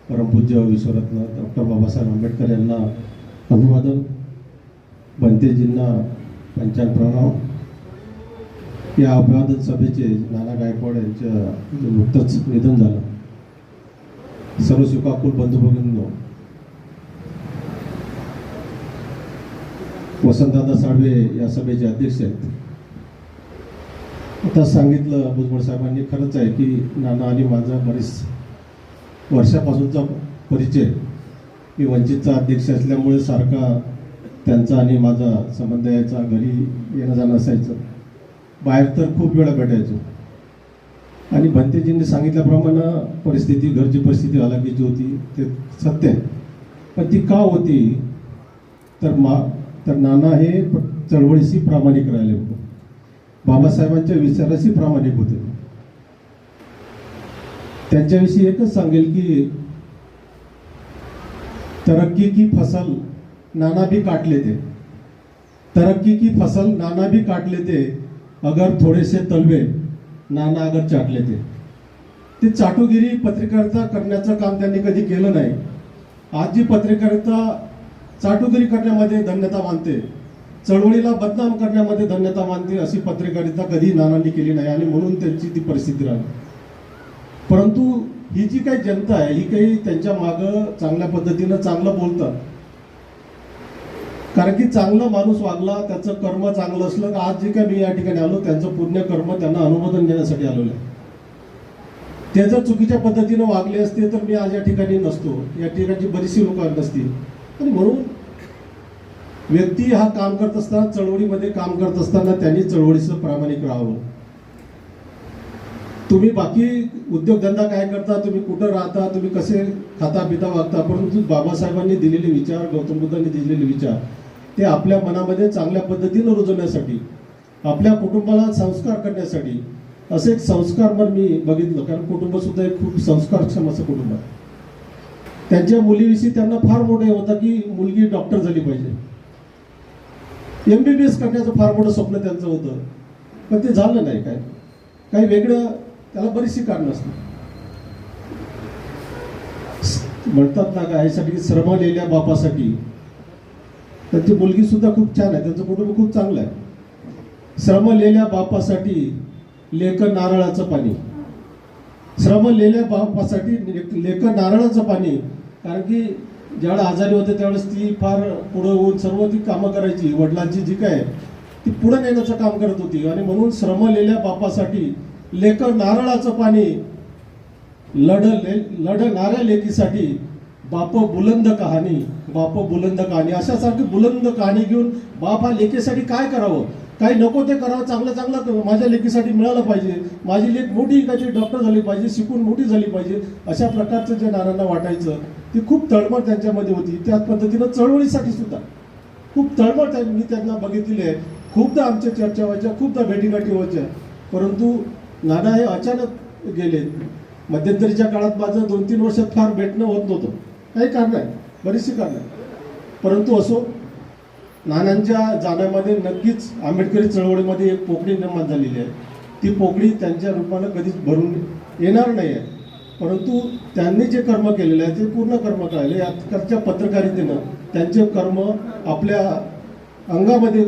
परमपूज्य विश्वरत्न डॉक्टर बाबासाहेब आंबेडकर यांना अभिवादन. बनतेजींना पंचांग प्रणाम. या अभिवादन सभेचे नाना गायकवाड यांचं नुकतंच निधन झालं. सर्व शोकाकुल बंधू भगिनींनो, वसंतदादा साळवे या सभेचे अध्यक्ष आहेत. आता सांगितलं भुजबळ साहेबांनी, खरंच आहे की नाना आणि माझा बरेच वर्षापासूनचा परिचय. मी वंचितचा अध्यक्ष असल्यामुळे सारखा त्यांचा आणि माझा संबंध यायचा. घरी येणं जाणं असायचं, बाहेर तर खूप वेळा भेटायचो. आणि भंतेजींनी सांगितल्याप्रमाणे परिस्थिती, घरची परिस्थिती हालाकीची होती, ते सत्य आहे. पण ती का होती तर नाना हे चळवळीशी प्रामाणिक राहिले होते, बाबासाहेबांच्या विचाराशी प्रामाणिक होते. त्यांच्याविषयी एकच सांगेल की तरक्की की फसल नाना भी काट लेते, तरक्की की फसल नाना भी काट लेते, अगर थोड़े से तलवे नाना अगर चाट लेते. ते चाटुगिरी पत्रकारिता करण्याचं काम त्यांनी कधी केलं नाही. आज जी पत्रकारिता चाटुगिरी करण्यामध्ये धन्यता मानते, चळवळीला बदनाम करण्यामध्ये धन्यता मानते, अशी पत्रकारिता कधी नानांनी केली नाही आणि म्हणून त्यांची ती परिस्थिती राहिली. परंतु ही जी काही जनता आहे ही काही त्यांच्या मागं चांगल्या पद्धतीनं चांगलं बोलतात. कारण की चांगला माणूस वागला, त्याचं कर्म चांगलं असलं तर आज जे काही मी या ठिकाणी आलो त्यांचं पुण्य कर्म त्यांना अनुमोदन देण्यासाठी आलेलं आहे. ते जर चुकीच्या पद्धतीनं वागले असते तर मी आज या ठिकाणी नसतो, या ठिकाणची बरीचशी लोक नसतील. आणि म्हणून व्यक्ती हा काम करत असताना, चळवळीमध्ये काम करत असताना त्यांनी चळवळीचं प्रामाणिक राहावं. तुम्ही बाकी उद्योगधंदा काय करता, तुम्ही कुठं राहता, तुम्ही कसे खाता पिता वागता, परंतु बाबासाहेबांनी दिलेले विचार, गौतम बुद्धांनी दिलेले विचार ते आपल्या मनामध्ये चांगल्या पद्धतीनं रुजवण्यासाठी, आपल्या कुटुंबाला संस्कार करण्यासाठी असे एक संस्कारमय मी बघितलं. कारण कुटुंब सुद्धा एक खूप संस्कारक्षम असं कुटुंब आहे. त्यांच्या मुलीविषयी त्यांना फार मोठं होतं की मुलगी डॉक्टर झाली पाहिजे, MBBS करण्याचं फार मोठं स्वप्न त्यांचं होतं, पण ते झालं नाही. काही वेगळं त्याला बरीचशी कारणं असतात. म्हणतात ना काय यासाठी श्रमलेल्या बापासाठी. त्यांची मुलगी सुद्धा खूप छान आहे, त्यांचं कुटुंब खूप चांगलं आहे. श्रमलेल्या बापासाठी लेक नारळाचं पाणी, श्रमलेल्या बापासाठी लेक नारळाचं पाणी. कारण की ज्यावेळेला आजारी होते त्यावेळेस ती फार पुढं होऊन सर्व ती कामं करायची. वडिलांची जी काय ती पुढं नेण्याचं काम करत होती. आणि म्हणून श्रमलेल्या बापासाठी लेक नारळाचं पाणी, लढणाऱ्या लेकीसाठी बाप बुलंद कहाणी, बाप बुलंद कहाणी. अशासारखी बुलंद कहाणी घेऊन बाप हा लेकीसाठी काय करावं, काही नको ते करावं, चांगलं चांगलं माझ्या लेकीसाठी मिळालं पाहिजे, माझी लेक मोठी काहीतरी डॉक्टर झाली पाहिजे, शिकून मोठी झाली पाहिजे, अशा प्रकारचं जे नानांना वाटायचं ती खूप तळमळ त्यांच्यामध्ये होती. त्याच पद्धतीनं चळवळीसाठी सुद्धा खूप तळमळ मी त्यांना बघितलेली आहे. खूपदा आमच्या चर्चा व्हायच्या, खूपदा भेटीगाठी व्हायच्या, परंतु नाना हे अचानक गेले. मध्यंतरीच्या काळात माझं 2-3 वर्षात फार भेटणं होत नव्हतं. काही कारण आहे, बरीचशी कारण आहे, परंतु असो, नानांच्या जाण्यामध्ये नक्कीच आंबेडकरी चळवळीमध्ये एक पोकळी निर्माण झालेली आहे. ती पोकळी त्यांच्या रूपानं कधीच भरून येणार नाही आहे. परंतु त्यांनी जे कर्म केलेलं आहे ते पूर्ण कर्म कळले. आजकालच्या पत्रकारितेनं त्यांचे कर्म आपल्या अंगामध्ये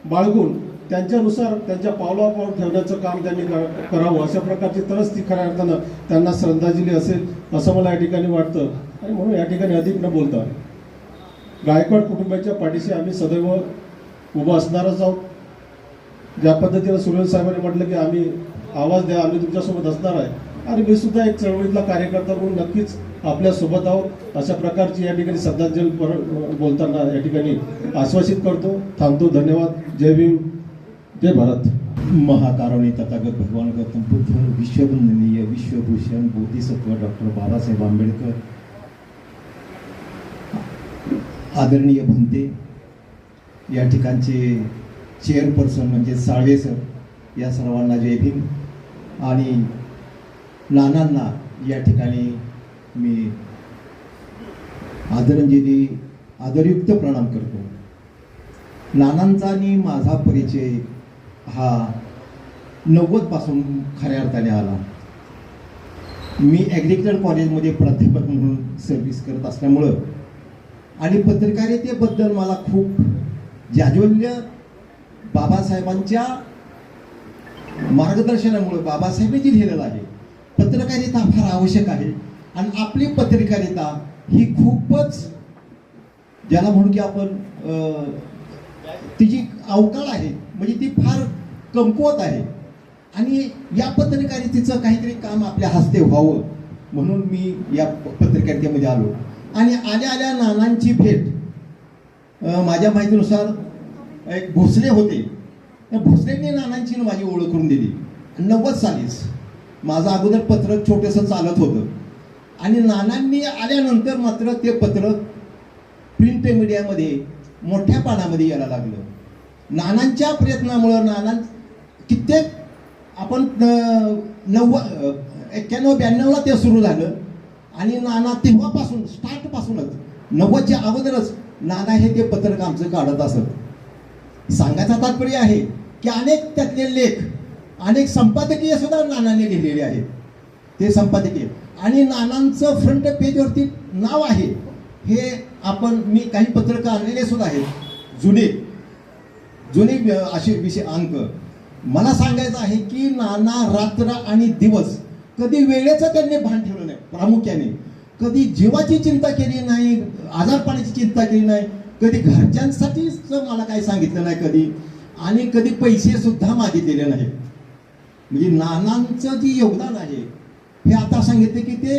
बाळगून त्यांच्यानुसार त्यांच्या पावलावर पाऊल ठेवण्याचं काम त्यांनी करावं, अशा प्रकारची तरच ती खऱ्या अर्थानं त्यांना श्रद्धांजली असेल असं मला या ठिकाणी वाटतं. आणि म्हणून या ठिकाणी अधिक न बोलता गायकवाड कुटुंबाच्या पाठीशी आम्ही सदैव उभं असणारच आहोत. ज्या पद्धतीनं सुरेश साहेबांनी म्हटलं की आम्ही आवाज द्या, आम्ही तुमच्यासोबत असणार आहे, आणि मी सुद्धा एक चळवळीतला कार्यकर्ता म्हणून नक्कीच आपल्यासोबत आहोत, अशा प्रकारची या ठिकाणी श्रद्धांजली बोलताना या ठिकाणी आश्वासित करतो. थांबतो. धन्यवाद. जय भीम, जय भारत. महाकारुणी तथागत भगवान गौतम बुद्ध, विश्ववंदनीय विश्वभूषण बोधिसत्व डॉक्टर बाबासाहेब आंबेडकर, आदरणीय भंते, या ठिकाणचे चेअरपर्सन म्हणजे साळवे सर, या सर्वांना जय भीम. आणि नानांना या ठिकाणी मी आदरयुक्त प्रणाम करतो. नानांचा आणि माझा परिचय हा 90 पासून खऱ्या अर्थाने आला. मी ॲग्रिकल्चर कॉलेजमध्ये प्राध्यापक म्हणून सर्व्हिस करत असल्यामुळं आणि पत्रकारितेबद्दल मला खूप जाज्वल्य बाबासाहेबांच्या मार्गदर्शनामुळे बाबासाहेबांनी जे लिहिलेलं आहे, पत्रकारिता फार आवश्यक आहे. आणि आपली पत्रकारिता ही खूपच, ज्याला म्हणून की आपण तिची अवकाळ आहे, म्हणजे ती फार कमकुवत आहे. आणि या पत्रकारितेचं काहीतरी काम आपल्या हस्ते व्हावं म्हणून मी या पत्रकारितेमध्ये आलो. आणि आल्या नानांची भेट, माझ्या माहितीनुसार एक भोसले होते, त्या भोसलेंनी नानांची माझी ओळख करून दिली. 90 सालीच माझं अगोदर पत्र छोटंसं चालत होतं, आणि नानांनी आल्यानंतर मात्र ते पत्र प्रिंट मीडियामध्ये मोठ्या पानामध्ये यायला लागलं. नानांच्या प्रयत्नामुळं कित्येक आपण 91-92ला ते सुरू झालं. आणि नाना तेव्हापासून स्टार्टपासूनच 90च्या अगोदरच नाना हे ते पत्रक आमचं काढत असत. सांगायचं तात्पर्य आहे की अनेक त्यातले लेख, अनेक संपादकीय सुद्धा नानांनी लिहिलेले आहेत. ते संपादकीय आणि नानांचं फ्रंट पेजवरती नाव आहे. हे मी काही पत्रकं आणलेले सुद्धा आहेत, जुने असे विषय अंक. मला सांगायचं आहे की नाना रात्र आणि दिवस कधी वेळेचं त्यांनी भान ठेवलं नाही. प्रामुख्याने कधी जीवाची चिंता केली नाही, आजारपणाची चिंता केली नाही, कधी घरच्यांसाठीच मला काही सांगितलं नाही कधी, आणि कधी पैसे सुद्धा मागितलेले नाहीत. म्हणजे नानांचं जे योगदान आहे हे आता सांगितलं की ते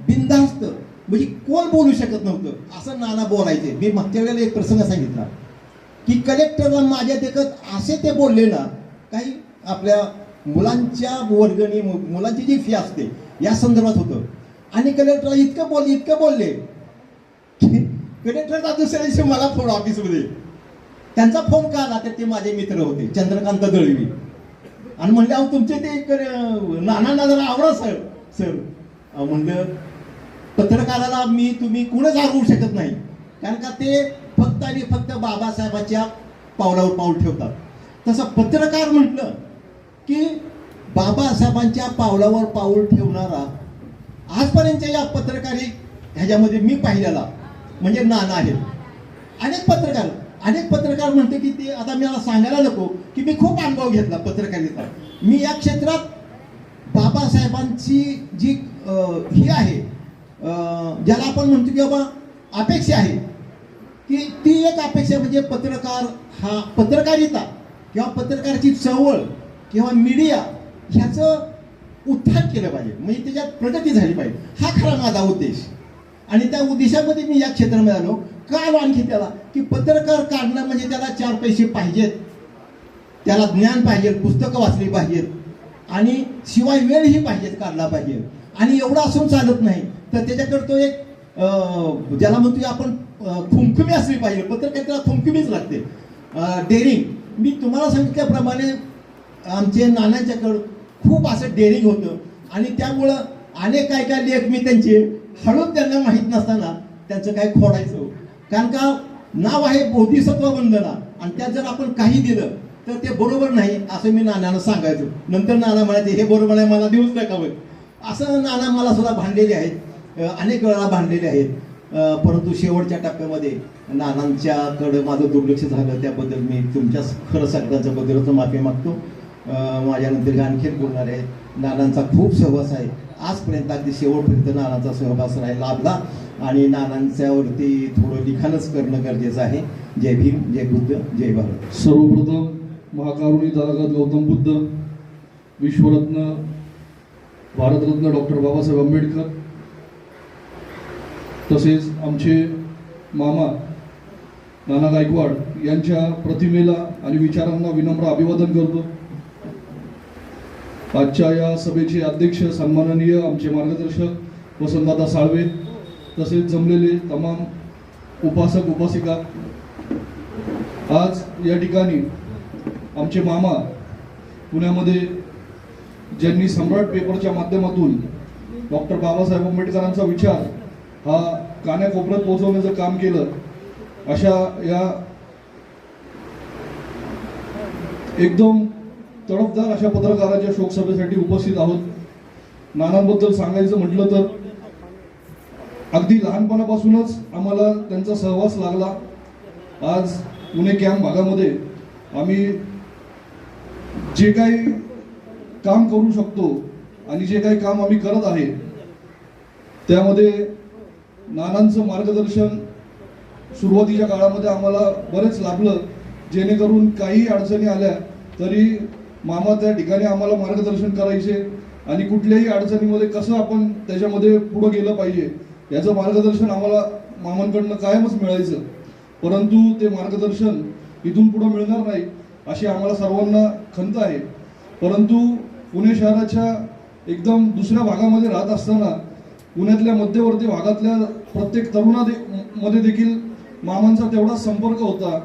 बिनधास्त, म्हणजे कोण बोलू शकत नव्हतं असं नाना बोलायचे. मी मागच्या वेळेला एक प्रसंग सांगितला की कलेक्टरला माझ्या देखत असे ते बोलले ना, काही आपल्या मुलांच्या वर्गणी, मुलांची जी फी असते या संदर्भात होतं, आणि कलेक्टरला इतकं बोलले की कलेक्टरचा दुसऱ्या दिवशी मला फोन ऑफिसमध्ये, त्यांचा फोन का आला तर ते माझे मित्र होते, चंद्रकांत दळवी, आणि म्हणले अहो तुमचे ते नानांना जरा आवडा सर. म्हणलं पत्रकाराला तुम्ही कुणच हरवू शकत नाही, कारण का ते फक्त आणि फक्त बाबासाहेबांच्या पावलावर पाऊल ठेवतात. तसं पत्रकार म्हटलं की बाबासाहेबांच्या पावलावर पाऊल ठेवणारा आजपर्यंतच्या या पत्रकारी ह्याच्यामध्ये मी पाहिलेला म्हणजे नाना आहेत. अनेक पत्रकार म्हणते की ते आता मी मला सांगायला नको की मी खूप अनुभव घेतला पत्रकारिता. मी या क्षेत्रात बाबासाहेबांची जी ही आहे, ज्याला आपण म्हणतो की बाबा अपेक्षा आहे, की ती एक अपेक्षा म्हणजे पत्रकारिता किंवा पत्रकाराची चळवळ किंवा मीडिया ह्याचं उत्थान केलं पाहिजे, म्हणजे त्याच्यात प्रगती झाली पाहिजे. हा खरा माझा उद्देश. आणि त्या उद्देशामध्ये मी या क्षेत्रामध्ये आलो. का आलो आणखी त्याला, की पत्रकार काढणं म्हणजे त्याला 4 पैसे पाहिजेत, त्याला ज्ञान पाहिजे, पुस्तकं वाचली पाहिजेत, आणि शिवाय वेळही पाहिजेत, काढला पाहिजे. आणि एवढं असून चालत नाही, तर त्याच्याकडे तो एक ज्याला म्हणतो आपण खुमखुमी असली पाहिजे, पत्रकारितेला खुमखुमीच लागते, डेअरिंग. मी तुम्हाला सांगितल्याप्रमाणे आमचे नानांच्याकडं खूप असं डेअरिंग होतं आणि त्यामुळं अनेक काय लेख मी त्यांचे हळूच त्यांना माहीत नसताना त्यांचं काय खोडायचं. कारण का नाव आहे बोधिसत्व वंदना आणि त्यात जर आपण काही दिलं तर ते बरोबर नाही असं मी नानांना सांगायचो. नंतर नाना म्हणायचे हे बरोबर आहे, मला देऊच नका. असं नाना मला सुद्धा भांडलेले आहेत, अनेक वेळा भांडलेले आहेत. परंतु शेवटच्या टप्प्यामध्ये नानांच्याकडं माझं दुर्लक्ष झालं, त्याबद्दल मी तुमच्या खरं सगळ्यांच्या बद्दलच माफी मागतो. माझ्यानंतर आणखीन बोलणार आहेत. नानांचा खूप सहवास आहे आजपर्यंत, अगदी शेवटपर्यंत नानांचा सहवास राहायला लाभला आणि नानांच्यावरती थोडं लिखाणच करणं गरजेचं आहे. जय भीम, जय बुद्ध, जय भारत. सर्वप्रथम महाकारुणी तथागत गौतम बुद्ध, विश्वरत्न भारतरत्न डॉक्टर बाबासाहेब आंबेडकर, तसेच आमचे मामा नाना गायकवाड यांच्या प्रतिमेला आणि विचारांना विनम्र अभिवादन करतो. आजच्या या सभेचे अध्यक्ष सन्माननीय आमचे मार्गदर्शक वसंतदादा साळवे, तसेच जमलेले तमाम उपासक उपासिका. आज या ठिकाणी आमचे मामा पुण्यामध्ये ज्यांनी सम्राट पेपरच्या माध्यमातून डॉक्टर बाबासाहेब आंबेडकरांचा विचार हा कानाकोपऱ्यात पोहोचवण्याचं काम केलं, अशा या एकदम तडफदार अशा पत्रकाराच्या शोकसभेसाठी उपस्थित आहोत. नानांबद्दल सांगायचं म्हटलं तर अगदी लहानपणापासूनच आम्हाला त्यांचा सहवास लागला. आज पुणे कॅम्प भागामध्ये आम्ही जे काही काम करू शकतो आणि जे काही काम आम्ही करत आहे त्यामध्ये नानांचं मार्गदर्शन सुरुवातीच्या काळामध्ये आम्हाला बरेच लाभलं, जेणेकरून काही अडचणी आल्या तरी मामा त्या ठिकाणी आम्हाला मार्गदर्शन करायचे आणि कुठल्याही अडचणीमध्ये कसं आपण त्याच्यामध्ये पुढं गेलं पाहिजे याचं मार्गदर्शन आम्हाला मामांकडनं कायमच मिळायचं. परंतु ते मार्गदर्शन इथून पुढं मिळणार नाही अशी आम्हाला सर्वांना खंत आहे. परंतु पुणे शहराच्या एकदम दुसऱ्या भागामध्ये राहत असताना पुण्यातल्या मध्यवर्ती भागातल्या प्रत्येक तरुणामध्ये देखील मामांचा तेवढाच संपर्क होता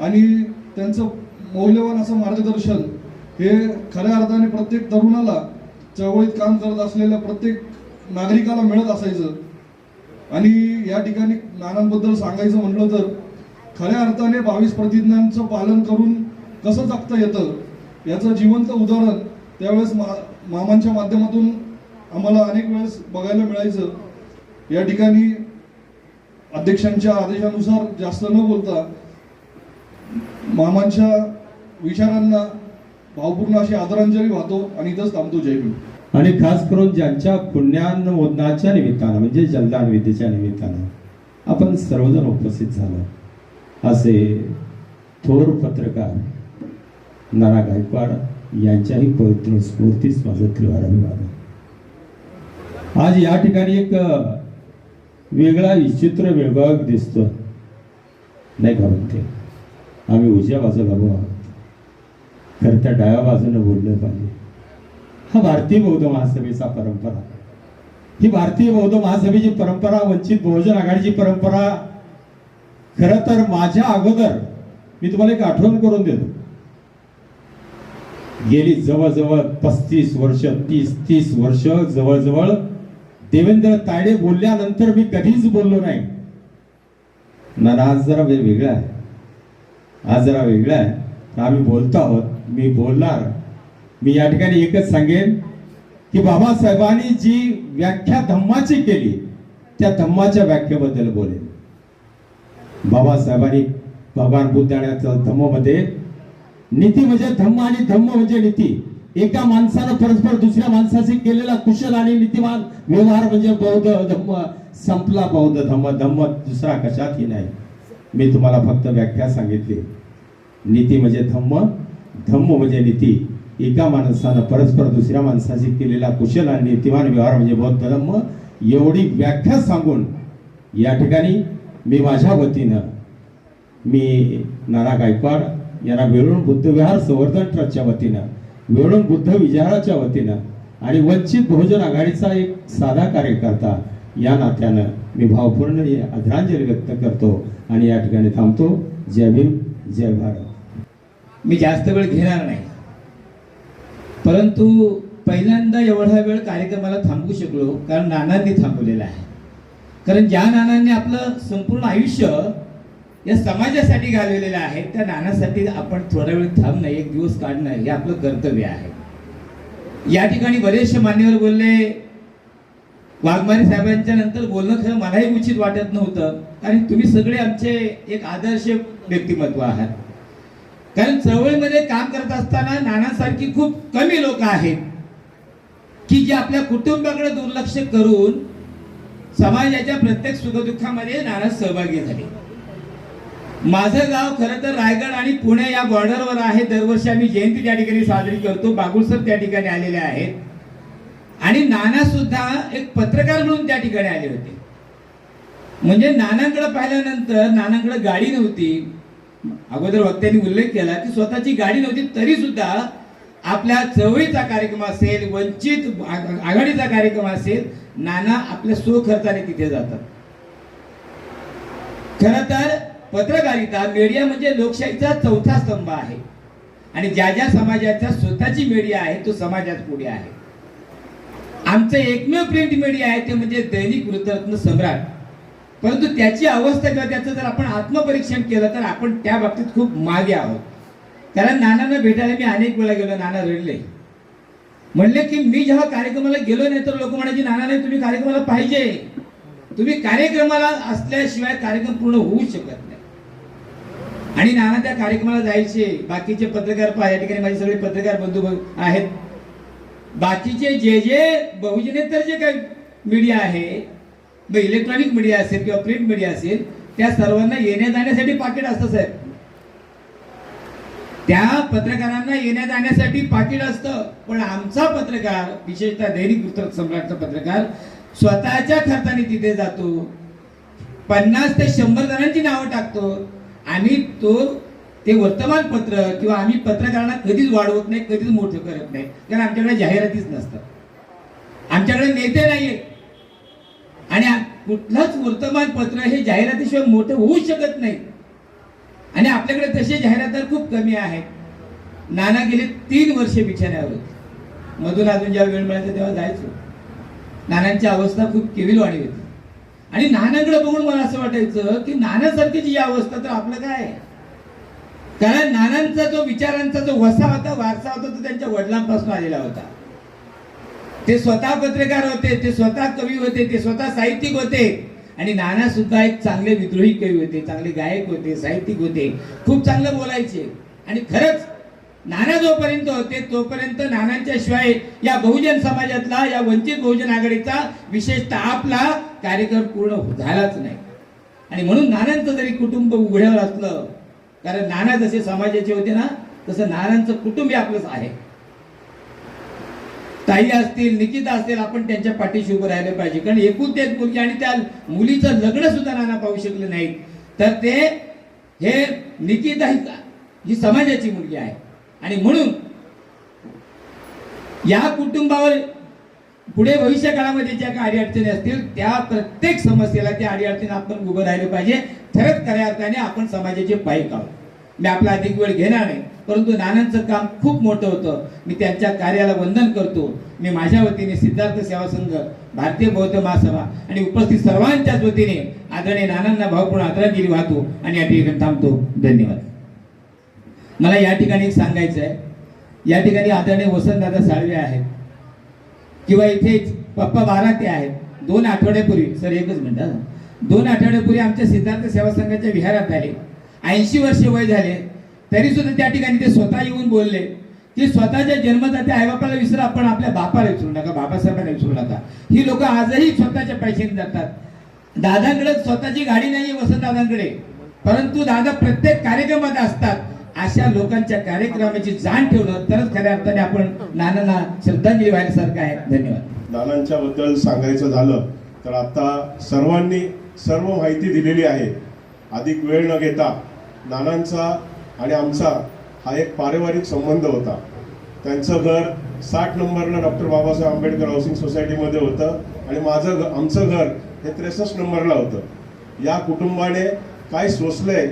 आणि त्यांचं मौल्यवान असं मार्गदर्शन हे खऱ्या अर्थाने प्रत्येक तरुणाला चळवळीत काम करत असलेल्या प्रत्येक नागरिकाला मिळत असायचं. आणि या ठिकाणी नानांबद्दल सांगायचं म्हटलं तर खऱ्या अर्थाने 22 प्रतिज्ञांचं पालन करून कसं जगता येतं याचं जिवंत उदाहरण त्यावेळेस मामांच्या माध्यमातून आम्हाला अनेक वेळेस बघायला मिळायचं. या ठिकाणी अध्यक्षांच्या आदेशानुसार जास्त न बोलता मामांच्या विचारांना भावपूर्ण अशी आदरांजली वाहतो आणि इथंच थांबतो. जय भीम. आणि खास करून ज्यांच्या पुण्याच्या निमित्तानं म्हणजे जलदान विद्येच्या निमित्तानं आपण सर्वजण उपस्थित झालो असे थोर पत्रकार नाना गायकवाड यांच्याही पवित्र स्फूर्तीस माझं त्रिवार अभिवादन. आज या ठिकाणी एक वेगळा विचित्र विभाग दिसतो नाही का म्हणते, आम्ही उजव्या बाजूला आहोत, खरं त्या डाव्या बाजूने बोललं पाहिजे. हा भारतीय बौद्ध महासभेचा परंपरा, ही भारतीय बौद्ध महासभेची परंपरा, वंचित बहुजन आघाडीची परंपरा. खरं तर माझ्या अगोदर मी तुम्हाला एक आठवण करून देतो, गेली जवळजवळ 35 वर्ष 30 वर्ष जवळजवळ देवेंद्र तायडे बोलल्यानंतर मी कधीच बोललो नाही. ना आज जरा वेगळा आहे, आज जरा वेगळा आहे. आम्ही बोलतो आहोत, मी बोलणार. मी या ठिकाणी एकच सांगेन की बाबासाहेबांनी जी व्याख्या धम्माची केली त्या धम्माच्या व्याख्येबद्दल बोलेन. बाबासाहेबांनी भगवान बुद्धाच्या धम्ममध्ये नीती म्हणजे धम्म आणि धम्म म्हणजे नीती. एका माणसानं परस्पर दुसऱ्या माणसाशी केलेला कुशल आणि नीतिमान व्यवहार म्हणजे बौद्ध धम्म. संपला बौद्ध धम्म, धम्म दुसरा कशातही नाही. मी तुम्हाला फक्त व्याख्या सांगितली. नीती म्हणजे धम्म, धम्म म्हणजे नीती. एका माणसानं परस्पर दुसऱ्या माणसाशी केलेला कुशल आणि नीतिमान व्यवहार म्हणजे बौद्ध धम्म, एवढी व्याख्या सांगून या ठिकाणी मी माझ्या वतीनं मी नाना गायकवाड यांना वेळून बुद्ध विहार संवर्धन ट्रस्टच्या वतीनं, वेळून बुद्ध विचाराच्या वतीनं आणि वंचित बहुजन आघाडीचा एक साधा कार्यकर्ता या नात्यानं मी भावपूर्ण आदरांजली व्यक्त करतो आणि या ठिकाणी थांबतो. जय भीम, जय भारत. मी जास्त वेळ घेणार नाही, परंतु पहिल्यांदा एवढा वेळ कार्यक्रमाला थांबवू शकलो कारण नानांनी थांबवलेला आहे. कारण ज्या नानांनी आपलं संपूर्ण आयुष्य या समाजासाठी घालवलेलं आहे त्या नानासाठी आपण थोडा वेळ थांबणं, एक दिवस काढणं हे आपलं कर्तव्य आहे. या ठिकाणी बरेचसे मान्यवर बोलले. वाघमारे साहेबांच्या नंतर बोलणं खरं मलाही उचित वाटत नव्हतं, कारण तुम्ही सगळे आमचे एक आदर्श व्यक्तिमत्व आहात. कारण चळवळीमध्ये काम करत असताना नानासारखी खूप कमी लोक आहेत की जे आपल्या कुटुंबाकडे दुर्लक्ष करून समाजाच्या प्रत्येक सुखदुःखामध्ये नाना सहभागी झाले. माझं गाव खरं तर रायगड आणि पुणे या बॉर्डरवर आहे. दरवर्षी आम्ही जयंती त्या ठिकाणी साजरी करतो. बागुलसर त्या ठिकाणी आलेले आहेत आणि नाना सुद्धा एक पत्रकार म्हणून त्या ठिकाणी आले होते. म्हणजे नानांकडे पाहिल्यानंतर नानांकडे गाडी नव्हती. अगोदर वक्त्यांनी उल्लेख केला की स्वतःची गाडी नव्हती, तरी सुद्धा आपल्या चळवळीचा कार्यक्रम असेल, वंचित आघाडीचा कार्यक्रम असेल, नाना आपल्या स्वखर्चाने तिथे जातात. खरं तर पत्रकारिता, मीडिया म्हणजे लोकशाहीचा चौथा स्तंभ आहे आणि ज्या ज्या समाजाच्या स्वतःची मीडिया आहे तो समाजात पुढे आहे. आमचं एकमेव प्रिंट मीडिया आहे ते म्हणजे दैनिक वृत्तरत्न सम्राट. परंतु त्याची अवस्था किंवा त्याचं जर आपण आत्मपरीक्षण केलं तर आपण त्या बाबतीत खूप मागे आहोत. कारण नानांना भेटायला मी अनेक वेळा गेलो, नाना रडले. म्हणले की मी जेव्हा कार्यक्रमाला गेलो नाही तर लोक म्हणायचे नाना नाही तुम्ही कार्यक्रमाला पाहिजे, तुम्ही कार्यक्रमाला असल्याशिवाय कार्यक्रम पूर्ण होऊ शकत नाही. आणि नाना त्या कार्यक्रमाला जायचे. बाकीचे पत्रकार या ठिकाणी माझे सगळे पत्रकार बंधू आहेत. बाकीचे जे जे बहुजनेतर जे काही मीडिया आहे, इलेक्ट्रॉनिक मीडिया असेल किंवा प्रिंट मीडिया असेल, त्या सर्वांना येण्या जाण्यासाठी पाकिट असतं साहेब. त्या पत्रकारांना येण्या जाण्यासाठी पाकिट असतं. पण आमचा पत्रकार, विशेषतः दैनिक वृत्त सम्राटचा पत्रकार, स्वतःच्या खर्चाने तिथे जातो. 50 ते 100 जणांची नावं टाकतो. आम्ही ते वर्तमानपत्र किंवा आम्ही पत्रकारांना कधीच वाढवत नाही, कधीच मोठं करत नाही. कारण आमच्याकडे जाहिरातीच नसतात, आमच्याकडे नेते नाहीये आणि कुठलंच वर्तमानपत्र हे जाहिरातीशिवाय मोठं होऊ शकत नाही. आणि आपल्याकडे तसे जाहिरातदार खूप कमी आहेत. नाना गेले 3 वर्षे बिछाण्यावर होते. मधून अजून जेव्हा वेळ मिळायचा तेव्हा जायचो. नानांची अवस्था खूप केविलवाणी होती आणि नानांकडे बघून मला असं वाटायचं की नानासारखी जी अवस्था तर आपलं काय. कारण नानांचा जो विचारांचा जो वसा होता, वारसा होता, तो त्यांच्या वडिलांपासून आलेला होता. ते स्वतः पत्रकार होते, ते स्वतः कवी होते, ते स्वतः साहित्यिक होते आणि नाना सुद्धा एक चांगले विद्रोही कवी होते, चांगले गायक होते, साहित्यिक होते, खूप चांगलं बोलायचे. आणि खरंच नाना जोपर्यंत होते तोपर्यंत नानांच्या शिवाय या बहुजन समाजातला, या वंचित बहुजन आघाडीचा, विशेषतः आपला कार्यक्रम पूर्ण झालाच नाही. आणि म्हणून नानांचं जरी कुटुंब उघड्यावर असलं, कारण नाना जसे समाजाचे होते ना तसं नानांचं कुटुंब आपलंच आहे. ताई असतील, निकिता असतील, आपण त्यांच्या पाठीशी उभं राहिलं पाहिजे. कारण एकूण तेच मुलगी आणि त्या मुलीचं लग्न सुद्धा नाना पाहू शकले नाहीत. तर ते हे निकिता ही समाजाची मुलगी आहे आणि म्हणून या कुटुंबावर पुढे भविष्य काळामध्ये ज्या काही अडचणी असतील त्या प्रत्येक समस्येला, त्या अडीअडचणीला आपण उभं राहिलं पाहिजे. खरंच खऱ्या अर्थाने आपण समाजाचे पाईक आहोत. मी आपला अधिक वेळ घेणार नाही, परंतु नानांचं काम खूप मोठं होतं. मी त्यांच्या कार्याला वंदन करतो. मी माझ्या वतीने सिद्धार्थ सेवा संघ, भारतीय बौद्ध महासभा आणि उपस्थित सर्वांच्याच वतीने आदरणीय नानांना भावपूर्ण आदरांजली वाहतो आणि या ठिकाणी थांबतो. धन्यवाद. मला या ठिकाणी एक सांगायचं आहे, या ठिकाणी आदरणीय वसंतदादा साळवे आहेत किंवा इथे पप्पा बाराते आहेत. 2 आठवड्यापूर्वी, सर एकच मिनिट, 2 आठवड्यापूर्वी आमच्या सिद्धार्थ सेवा संघाच्या विहारात आले. 80 वर्षे वय झाले तरी सुद्धा त्या ठिकाणी ते स्वतः येऊन बोलले की स्वतःच्या जन्मदात्या आईबापाला विसरा, आपण आपल्या बापाला विसरू नका, बाबासाहेबांना विसरू नका. ही लोक आजही स्वतःच्या पैशाने जातात. दादांकडे स्वतःची गाडी नाहीये वसंतदादांकडे, परंतु दादा प्रत्येक कार्यक्रमात असतात. अशा लोकांच्या कार्यक्रमाची जाण ठेवलं तरच खऱ्या अर्थाने आपण नानांना श्रद्धांजली व्हायसारखं आहे. धन्यवाद. नानांच्या बद्दल सांगायचं झालं तर आता सर्वांनी सर्व माहिती दिलेली आहे. अधिक वेळ न घेता नानांचा आणि आमचा हा एक पारिवारिक संबंध होता. त्यांचं घर 60 नंबरला डॉक्टर बाबासाहेब आंबेडकर हाऊसिंग सोसायटीमध्ये होतं आणि आमचं घर हे 63 नंबरला होतं. या कुटुंबाने काय सोसलंय,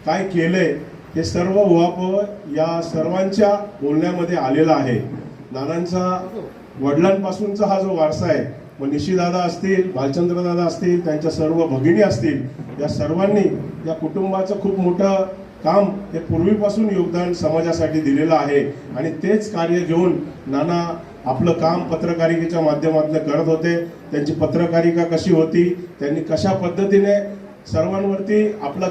काय केलंय, हे सर्व उहापोह या सर्वांच्या बोलण्यामध्ये आलेला आहे. नानांचा वडिलांपासूनचा हा जो वारसा आहे, मग निशीदादा असतील, भालचंद्रदादा असतील, त्यांच्या सर्व भगिनी असतील, या सर्वांनी या कुटुंबाचं खूप मोठं काम हे पूर्वीपासून योगदान समाजासाठी दिलेलं आहे. आणि तेच कार्य घेऊन नाना आपलं काम पत्रकारितेच्या माध्यमातून करत होते. त्यांची पत्रकारिता कशी होती, त्यांनी कशा पद्धतीने सर्वांवरती आपला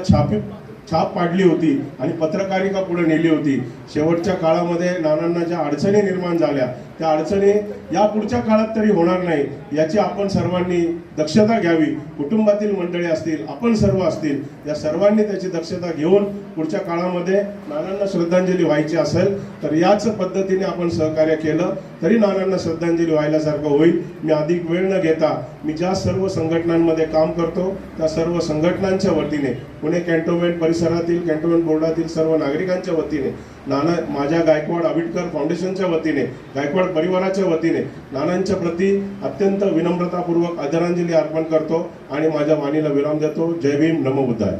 छाप पाडली होती आणि पत्रकारिता पुढे नेली होती. शेवटच्या काळामध्ये नानांना ज्या अडचणी निर्माण झाल्या, त्या अडचणी या पुढच्या काळात तरी होणार नाही याची आपण सर्वांनी दक्षता घ्यावी. कुटुंबातील मंडळी असतील, आपण सर्व असतील, या सर्वांनी त्याची दक्षता घेऊन पुढच्या काळामध्ये नानांना श्रद्धांजली व्हायची असेल तर याच पद्धतीने आपण सहकार्य केलं तरी नानांना श्रद्धांजली व्हायल्यासारखं होईल. मी अधिक वेळ न घेता मी ज्या सर्व संघटनांमध्ये काम करतो त्या सर्व संघटनांच्या वतीने, पुणे कॅन्टोन्मेंट परिसरातील कॅन्टोन्मेंट बोर्डातील सर्व नागरिकांच्या वतीने, माझ्या गायकवाड आबिटकर फाउंडेशनच्या वतीने, गायकवाड परिवाराच्या वतीने नानांच्या प्रती अत्यंत विनम्रतापूर्वक आदरांजली अर्पण करतो आणि माझ्या वाणीला विराम देतो. जय भीम, नमो बुद्धाय.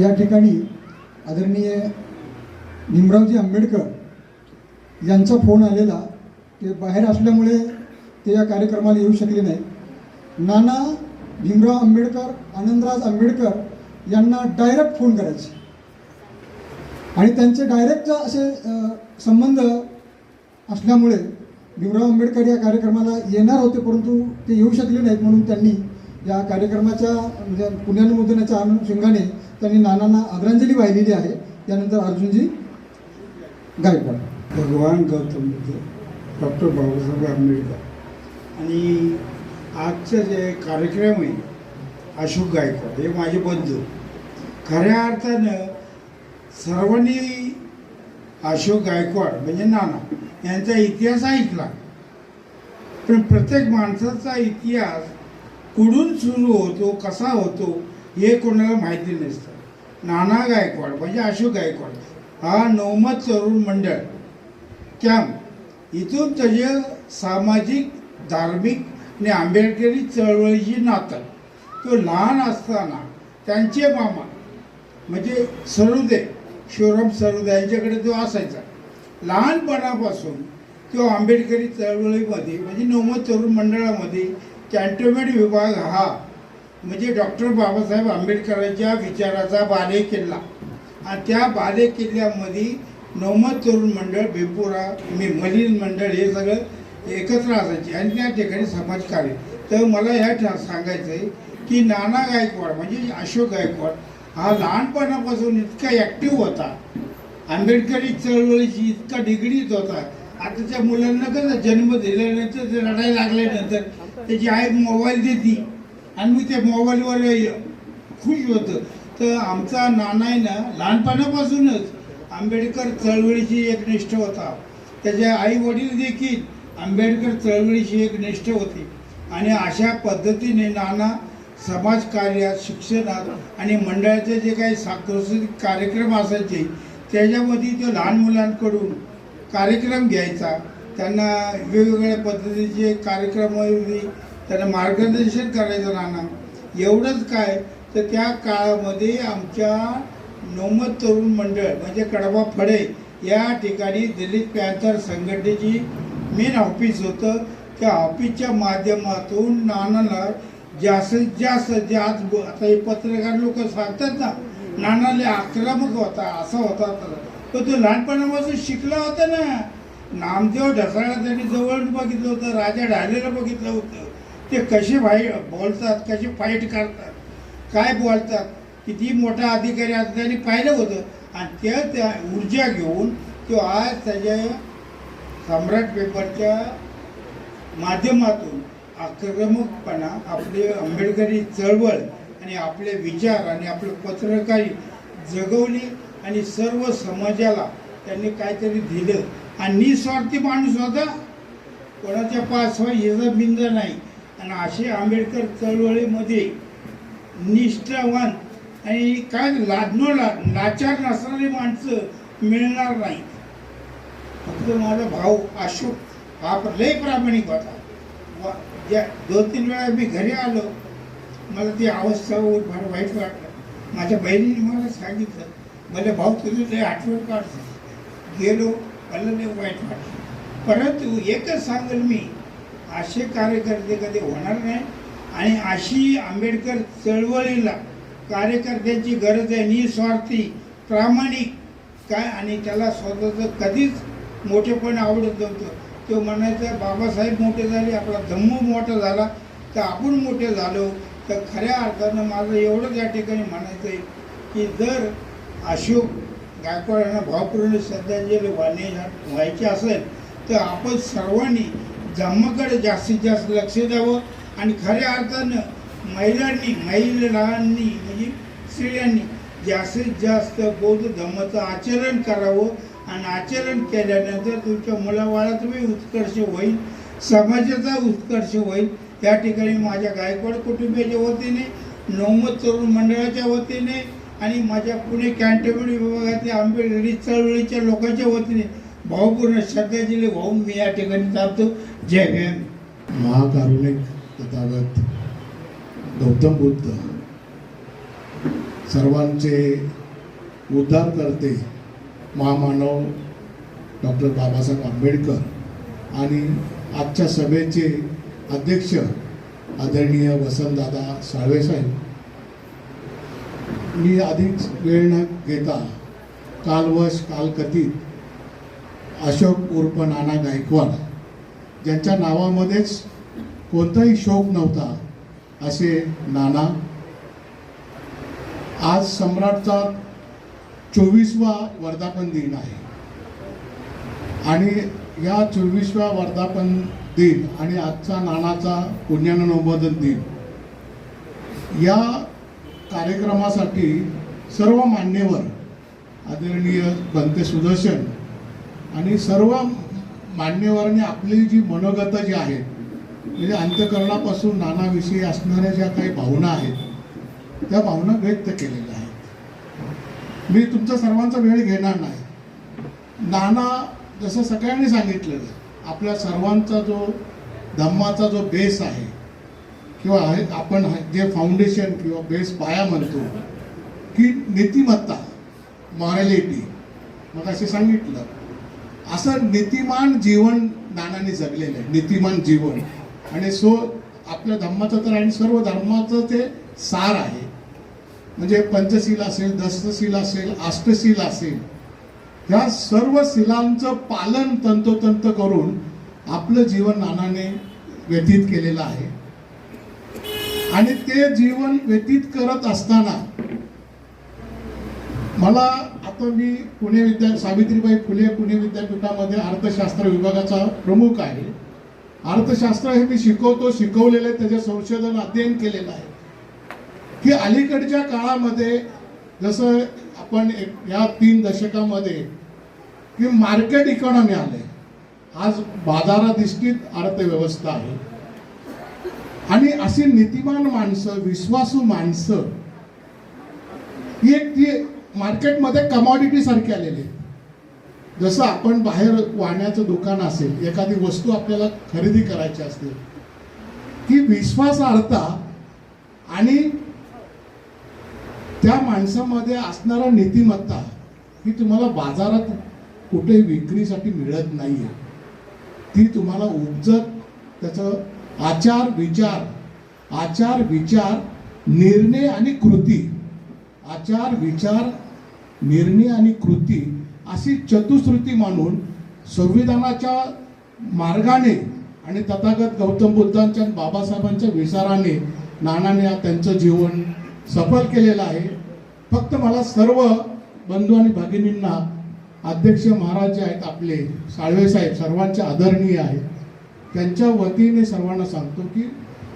या ठिकाणी आदरणीय भीमरावजी आंबेडकर यांचा फोन आलेला, ते बाहेर असल्यामुळे ते या कार्यक्रमाला येऊ शकले नाही. नाना भीमराव आंबेडकर, आनंदराज आंबेडकर यांना डायरेक्ट फोन करायचे आणि त्यांचे डायरेक्ट असे संबंध असल्यामुळे भीमराव आंबेडकर या कार्यक्रमाला येणार होते, परंतु ते येऊ शकले नाहीत. म्हणून त्यांनी या कार्यक्रमाच्या म्हणजे पुनर्नोंदण्याच्या अनुषंगाने त्यांनी नानांना आदरांजली वाहिलेली आहे. त्यानंतर अर्जुनजी गायकवाड. भगवान गौतम बुद्ध, डॉक्टर बाबासाहेब आंबेडकर आणि आजचं जे कार्यक्रम आहे अशोक गायकवाड हे माझे बंधू. खऱ्या अर्थानं सर्वांनी अशोक गायकवाड म्हणजे नाना यांचा इतिहास ऐकला, पण प्रत्येक माणसाचा इतिहास कुठून सुरू होतो, कसा होतो हे कोणाला माहिती नसतं. नाना गायकवाड म्हणजे अशोक गायकवाड हा नवमत तरुण मंडळ कॅम्प, इथून त्याचे सामाजिक, धार्मिक आणि आंबेडकरी चळवळीची नातं. तो लहान असताना त्यांचे मामा म्हणजे सरोदे, शिवराम सरोदे यांच्याकडे तो असायचा. लहानपणापासून तो आंबेडकरी चळवळीमध्ये म्हणजे नवमत तरुण मंडळामध्ये कॅन्टोन्मेंट विभाग हा म्हणजे डॉक्टर बाबासाहेब आंबेडकरांच्या विचाराचा बालेकिल्ला, आणि त्या बालेकिल्ल्यामध्ये नवमत तरुण मंडळ, बेपुरा, मलिन मंडळ हे सगळं एकत्र असायचे आणि त्या ठिकाणी समाजकार्य. तर मला ह्या सांगायचं आहे की नाना गायकवाड म्हणजे अशोक गायकवाड हा लहानपणापासून इतका ॲक्टिव्ह होता, आंबेडकरी चळवळीची इतका निगडीत होता. आताच्या मुलांना कसं जन्म दिल्यानंतर ते रडायला लागल्यानंतर त्याची आई मोबाईल देते आणि मी त्या मोबाईलवर खुश होतं. तर आमचा नाना आहे ना लहानपणापासूनच आंबेडकर चळवळीची एक निष्ठ होता. त्याचे आई वडील देखील आंबेडकर चळवळीची एक निष्ठ होती आणि अशा पद्धतीने नाना समाजकार्यात, शिक्षणात आणि मंडळाचे जे काही सांस्कृतिक कार्यक्रम असायचे त्याच्यामध्ये तो लहान मुलांकडून कार्यक्रम घ्यायचा, त्यांना वेगवेगळ्या पद्धतीचे कार्यक्रमामध्ये त्यांना मार्गदर्शन करायचं नाना. एवढंच काय तर त्या काळामध्ये आमच्या नवमत तरुण मंडळ म्हणजे कडबा फडे या ठिकाणी दलित पॅन्थर संघटनेची मेन ऑफिस होतं. त्या ऑफिसच्या माध्यमातून नानाला जास्तीत जास्त जे आज आता हे पत्रकार लोक सांगतात ना नानाला आक्रमक होता, असा होता, तर तो लहानपणापासून शिकला होता ना. नामदेव ढसाळला त्यांनी जवळ बघितलं होतं, राजा ढालेला बघितलं होतं, ते कसे बोलतात, कसे फाईट करतात, काय बोलतात, किती मोठा अधिकारी असं त्यांनी पाहिलं होतं. आणि त्या ऊर्जा घेऊन तो आज त्याच्या सम्राट पेपरच्या माध्यमातून आक्रमकपणा, आपले आंबेडकरी चळवळ आणि आपले विचार आणि आपलं पत्रकारी जगवली आणि सर्व समाजाला त्यांनी काहीतरी दिलं. आणि निस्वार्थी माणूस होता, कोणाच्या पास याचा बिंद नाही. आणि असे आंबेडकर चळवळीमध्ये निष्ठावान आणि काय लाचार नसणारी माणसं मिळणार नाही. फक्त माझा भाऊ अशोक हा लय प्रामाणिक होता. ज्या 2-3 वेळा मी घरी आलो, मला ती अवस्था फार वाईट वाटलं. माझ्या बहिणीने मला सांगितलं, मला भाऊ तुझी लय आठवण काढतो. गेलो, मला लय वाईट वाटलं. परंतु एकच सांगेल मी, असे कार्यकर्ते कधी होणार नाही. आणि अशी आंबेडकर चळवळीला कार्यकर्त्यांची गरज आहे, निस्वार्थी, प्रामाणिक काय. आणि त्याला स्वतःचं कधीच मोठेपण आवडत नव्हतं. तो म्हणायचा बाबासाहेब मोठे झाले, आपला धम्म मोठा झाला तर आपण मोठे झालो. तर खऱ्या अर्थानं माझं एवढंच या ठिकाणी म्हणायचं आहे की जर अशोक गायकवाडांना भावपूर्ण श्रद्धांजली व्हायची असेल तर आपण सर्वांनी धम्माकडे जास्तीत जास्त लक्ष द्यावं. आणि खऱ्या अर्थानं महिलांनी म्हणजे स्त्रियांनी जास्तीत जास्त बौद्ध धम्माचं आचरण करावं. आणि आचरण केल्यानंतर तुमच्या मुलाबाळाचाही उत्कर्ष होईल, समाजाचा उत्कर्ष होईल. त्या ठिकाणी माझ्या गायकवाड कुटुंबियाच्या वतीने, नवमत तरुण मंडळाच्या वतीने आणि माझ्या पुणे कॅन्टोन्मेंट विभागातील आंबेडकरी चळवळीच्या लोकांच्या वतीने भावपूर्ण श्रद्धांजली वाहून मी या ठिकाणी जातो. जय भीम. महाकारुणिक तथागत गौतम बुद्ध, सर्वांचे उद्धार करते महामानव डॉक्टर बाबासाहेब आंबेडकर आणि आजच्या सभेचे अध्यक्ष आदरणीय वसंतदादा साळवे साहेब, मी अधिक वेळ न घेता कालवश कालकथित अशोक उर्फ नाना गायकवाड ज्यांच्या नावामध्येच कोणताही शोक नव्हता असे नाना आज सम्राटचा 24वा वर्धापन दिन आहे. आणि या 24व्या वर्धापन दिन आणि आजचा नानाचा पुण्यानुमोदन दिन या कार्यक्रमासाठी सर्व मान्यवर आदरणीय बनते सुदर्शन आणि सर्व मान्यवरांनी आपली जी मनोगत जी आहेत म्हणजे अंतःकरणापासून नानाविषयी असणाऱ्या ज्या काही भावना आहेत त्या भावना व्यक्त केलेल्या आहेत. मी तुमचा सर्वांचा वेळ घेणार नाही. नाना जसं सगळ्यांनी सांगितलेलं, आपल्या सर्वांचा जो धम्माचा जो बेस आहे किंवा आपण जे फाउंडेशन किंवा बेस पाया म्हणतो की नीतिमत्ता, मॉरॅलिटी, मग असे सांगितलं, असं नीतिमान जीवन नानांनी जगलेलं आहे. नीतिमान जीवन आणि आपल्या धम्माचं तर आणि सर्व धर्माचं ते सार आहे. म्हणजे पंचशील असेल, दशशील असेल, अष्टशील असेल, ह्या सर्व शिलांचं पालन तंतोतंत करून आपलं जीवन नानाने व्यतीत केलेलं आहे. आणि ते जीवन व्यतीत करत असताना मला आता मी सावित्रीबाई फुले पुणे विद्यापीठामध्ये अर्थशास्त्र विभागाचा प्रमुख आहे. अर्थशास्त्र हे मी शिकवलेलं आहे, त्याचे संशोधन अध्ययन केलेलं आहे की अलीकडच्या काळामध्ये जसं आपण या 3 दशकामध्ये की मार्केट इकॉनॉमी आले, आज बाजाराधिष्ठित अर्थव्यवस्था आहे. आणि अशी नीतिमान माणसं, विश्वासू माणसं ही एक मार्केटमध्ये कमॉडिटी सारखी आलेली आहे. जसं आपण बाहेर वाहण्याचं दुकान असेल, एखादी वस्तू आपल्याला खरेदी करायची असते, की विश्वासार्हता आणि त्या माणसामध्ये असणारा नीतिमत्ता ही तुम्हाला बाजारात कुठे विक्रीसाठी मिळत नाहीये. ती तुम्हाला उपजत त्याचं आचार विचार निर्णय आणि कृती, आचार विचार निर्णय आणि कृती अशी चतुश्रुती मानून संविधानाच्या मार्गाने आणि तथागत गौतम बुद्धांच्या बाबासाहेबांच्या विचाराने नानाने त्यांचं जीवन सफल केलेलं आहे. फक्त मला सर्व बंधू आणि भगिनींना अध्यक्ष महाराज जे आहेत आपले साळवे साहेब सर्वांचे आदरणीय आहेत, त्यांच्या वतीने सर्वांना सांगतो की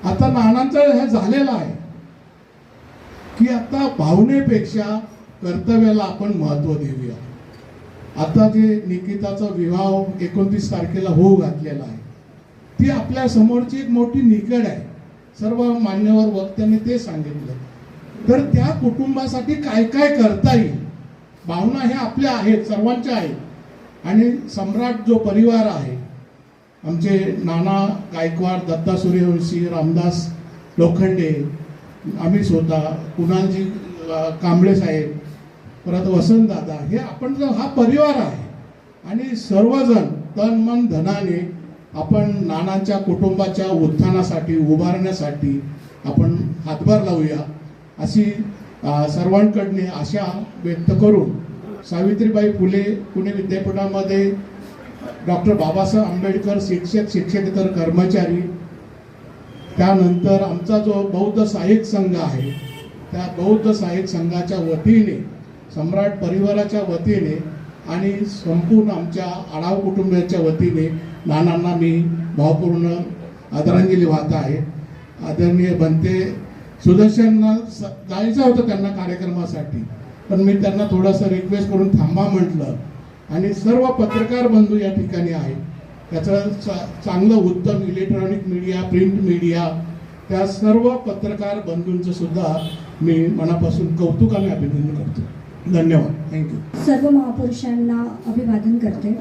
आता नानांचं हे झालेलं आहे की आता भावनेपेक्षा कर्तव्याला आपण महत्त्व देऊया. आता जे निकिताचा विवाह 29 तारखेला होऊ घातलेला आहे, ती आपल्या समोरची एक मोठी निकड आहे. सर्व मान्यवर वक्त्यांनी ते सांगितलं. तर त्या कुटुंबासाठी काय काय करता येईल, भावना ह्या आपल्या आहेत, सर्वांच्या आहेत. आणि सम्राट जो परिवार आहे आमचे नाना गायकवाड, दत्ता सूर्यवंशी, रामदास लोखंडे, आम्ही स्वतः, कुणालजी कांबळे साहेब, परत वसंतदादा, हे आपण जो हा परिवार आहे आणि सर्वजण तन मन धनाने आपण नानांच्या कुटुंबाच्या उत्थानासाठी, उभारण्यासाठी आपण हातभार लावूया अशी सर्वांकडने आशा व्यक्त करून सावित्रीबाई फुले पुणे विद्यापीठामध्ये डॉक्टर बाबासाहेब आंबेडकर शिक्षक, शिक्षकेतर कर्मचारी, त्यानंतर आमचा जो बौद्ध सहाय्यक संघ आहे त्या बौद्ध सहाय्यक संघाच्या वतीने, सम्राट परिवाराच्या वतीने आणि संपूर्ण आमच्या आढाव कुटुंबियांच्या वतीने नानांना मी भावपूर्ण आदरांजली वाहत आहे. आदरणीय बनते सुदर्शनना जायचं होतं त्यांना कार्यक्रमासाठी, पण मी त्यांना थोडंसं रिक्वेस्ट करून थांबा म्हटलं आणि सर्व पत्रकार बंधू या ठिकाणी आहेत. त्याचं चांगलं उत्तम इलेक्ट्रॉनिक मीडिया, प्रिंट मीडिया, त्या सर्व पत्रकार बंधूंचं सुद्धा मी मनापासून कौतुक आणि अभिनंदन करतो. धन्यवाद. थँक्यू. सर्व महापुरुषांना अभिवादन करते.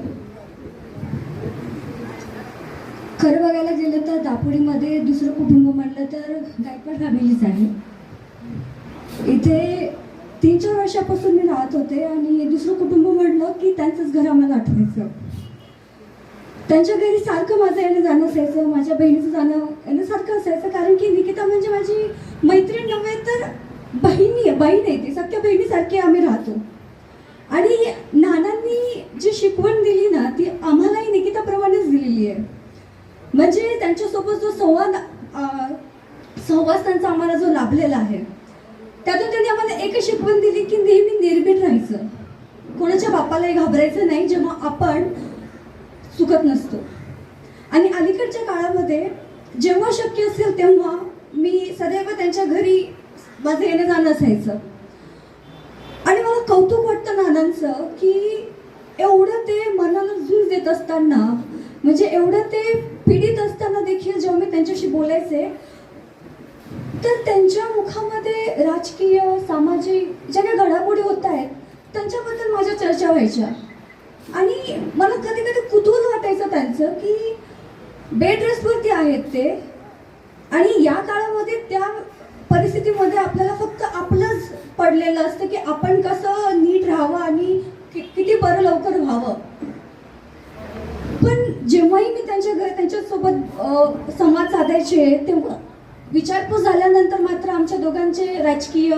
खरं बघायला गेलं तर दापोलीमध्ये दुसरं कुटुंब म्हटलं तर गायकवाड फॅमिलीच आहे. इथे 3-4 वर्षापासून मी राहत होते आणि दुसरं कुटुंब म्हटलं की त्यांचंच घर आम्हाला आठवायचं. त्यांच्या घरी सारखं माझं येणं जाणं असायचं, माझ्या बहिणीचं जाणं येणं सारखं असायचं, कारण की निकिता म्हणजे माझी मैत्रीण नव्हे तर बहीण आहे. ती सख्या बहिणीसारखी आम्ही राहतो. आणि नानांनी जी शिकवण दिली ना ती आम्हालाही निकिताप्रमाणेच दिलेली आहे. म्हणजे त्यांच्यासोबत जो सहवास त्यांचा आम्हाला जो लाभलेला आहे त्यातून त्यांनी आम्हाला एकच शिकवण दिली की नेहमी निर्भीड राहायचं, कोणाच्या बापालाही घाबरायचं नाही जेव्हा आपण चुकत नसतो. आणि अलीकडच्या काळामध्ये जेव्हा शक्य असेल तेव्हा मी सदैव त्यांच्या घरी माझं येणं जाणं असायचं. आणि मला कौतुक वाटतं नानांचं की एवढं ते मनाला झूज देत असताना, म्हणजे एवढं ते पीडित असताना देखील जेव्हा मी त्यांच्याशी बोलायचे तर त्यांच्या मुखामध्ये राजकीय, सामाजिक ज्या काही घडामोडी होत आहेत त्यांच्याबद्दल माझ्या चर्चा व्हायच्या. आणि मला कधी कधी कुतूहल वाटायचं त्यांचं की बेड रेस्टवरती आहेत ते, आणि या काळामध्ये त्या परिस्थितीमध्ये आपल्याला फक्त आपलंच पडलेलं असतं की आपण कसं नीट राहावं आणि किती बरं लवकर व्हावं. पण जेव्हाही मी त्यांच्यासोबत संवाद साधायचे तेव्हा विचारपूस झाल्यानंतर मात्र आमच्या दोघांचे राजकीय,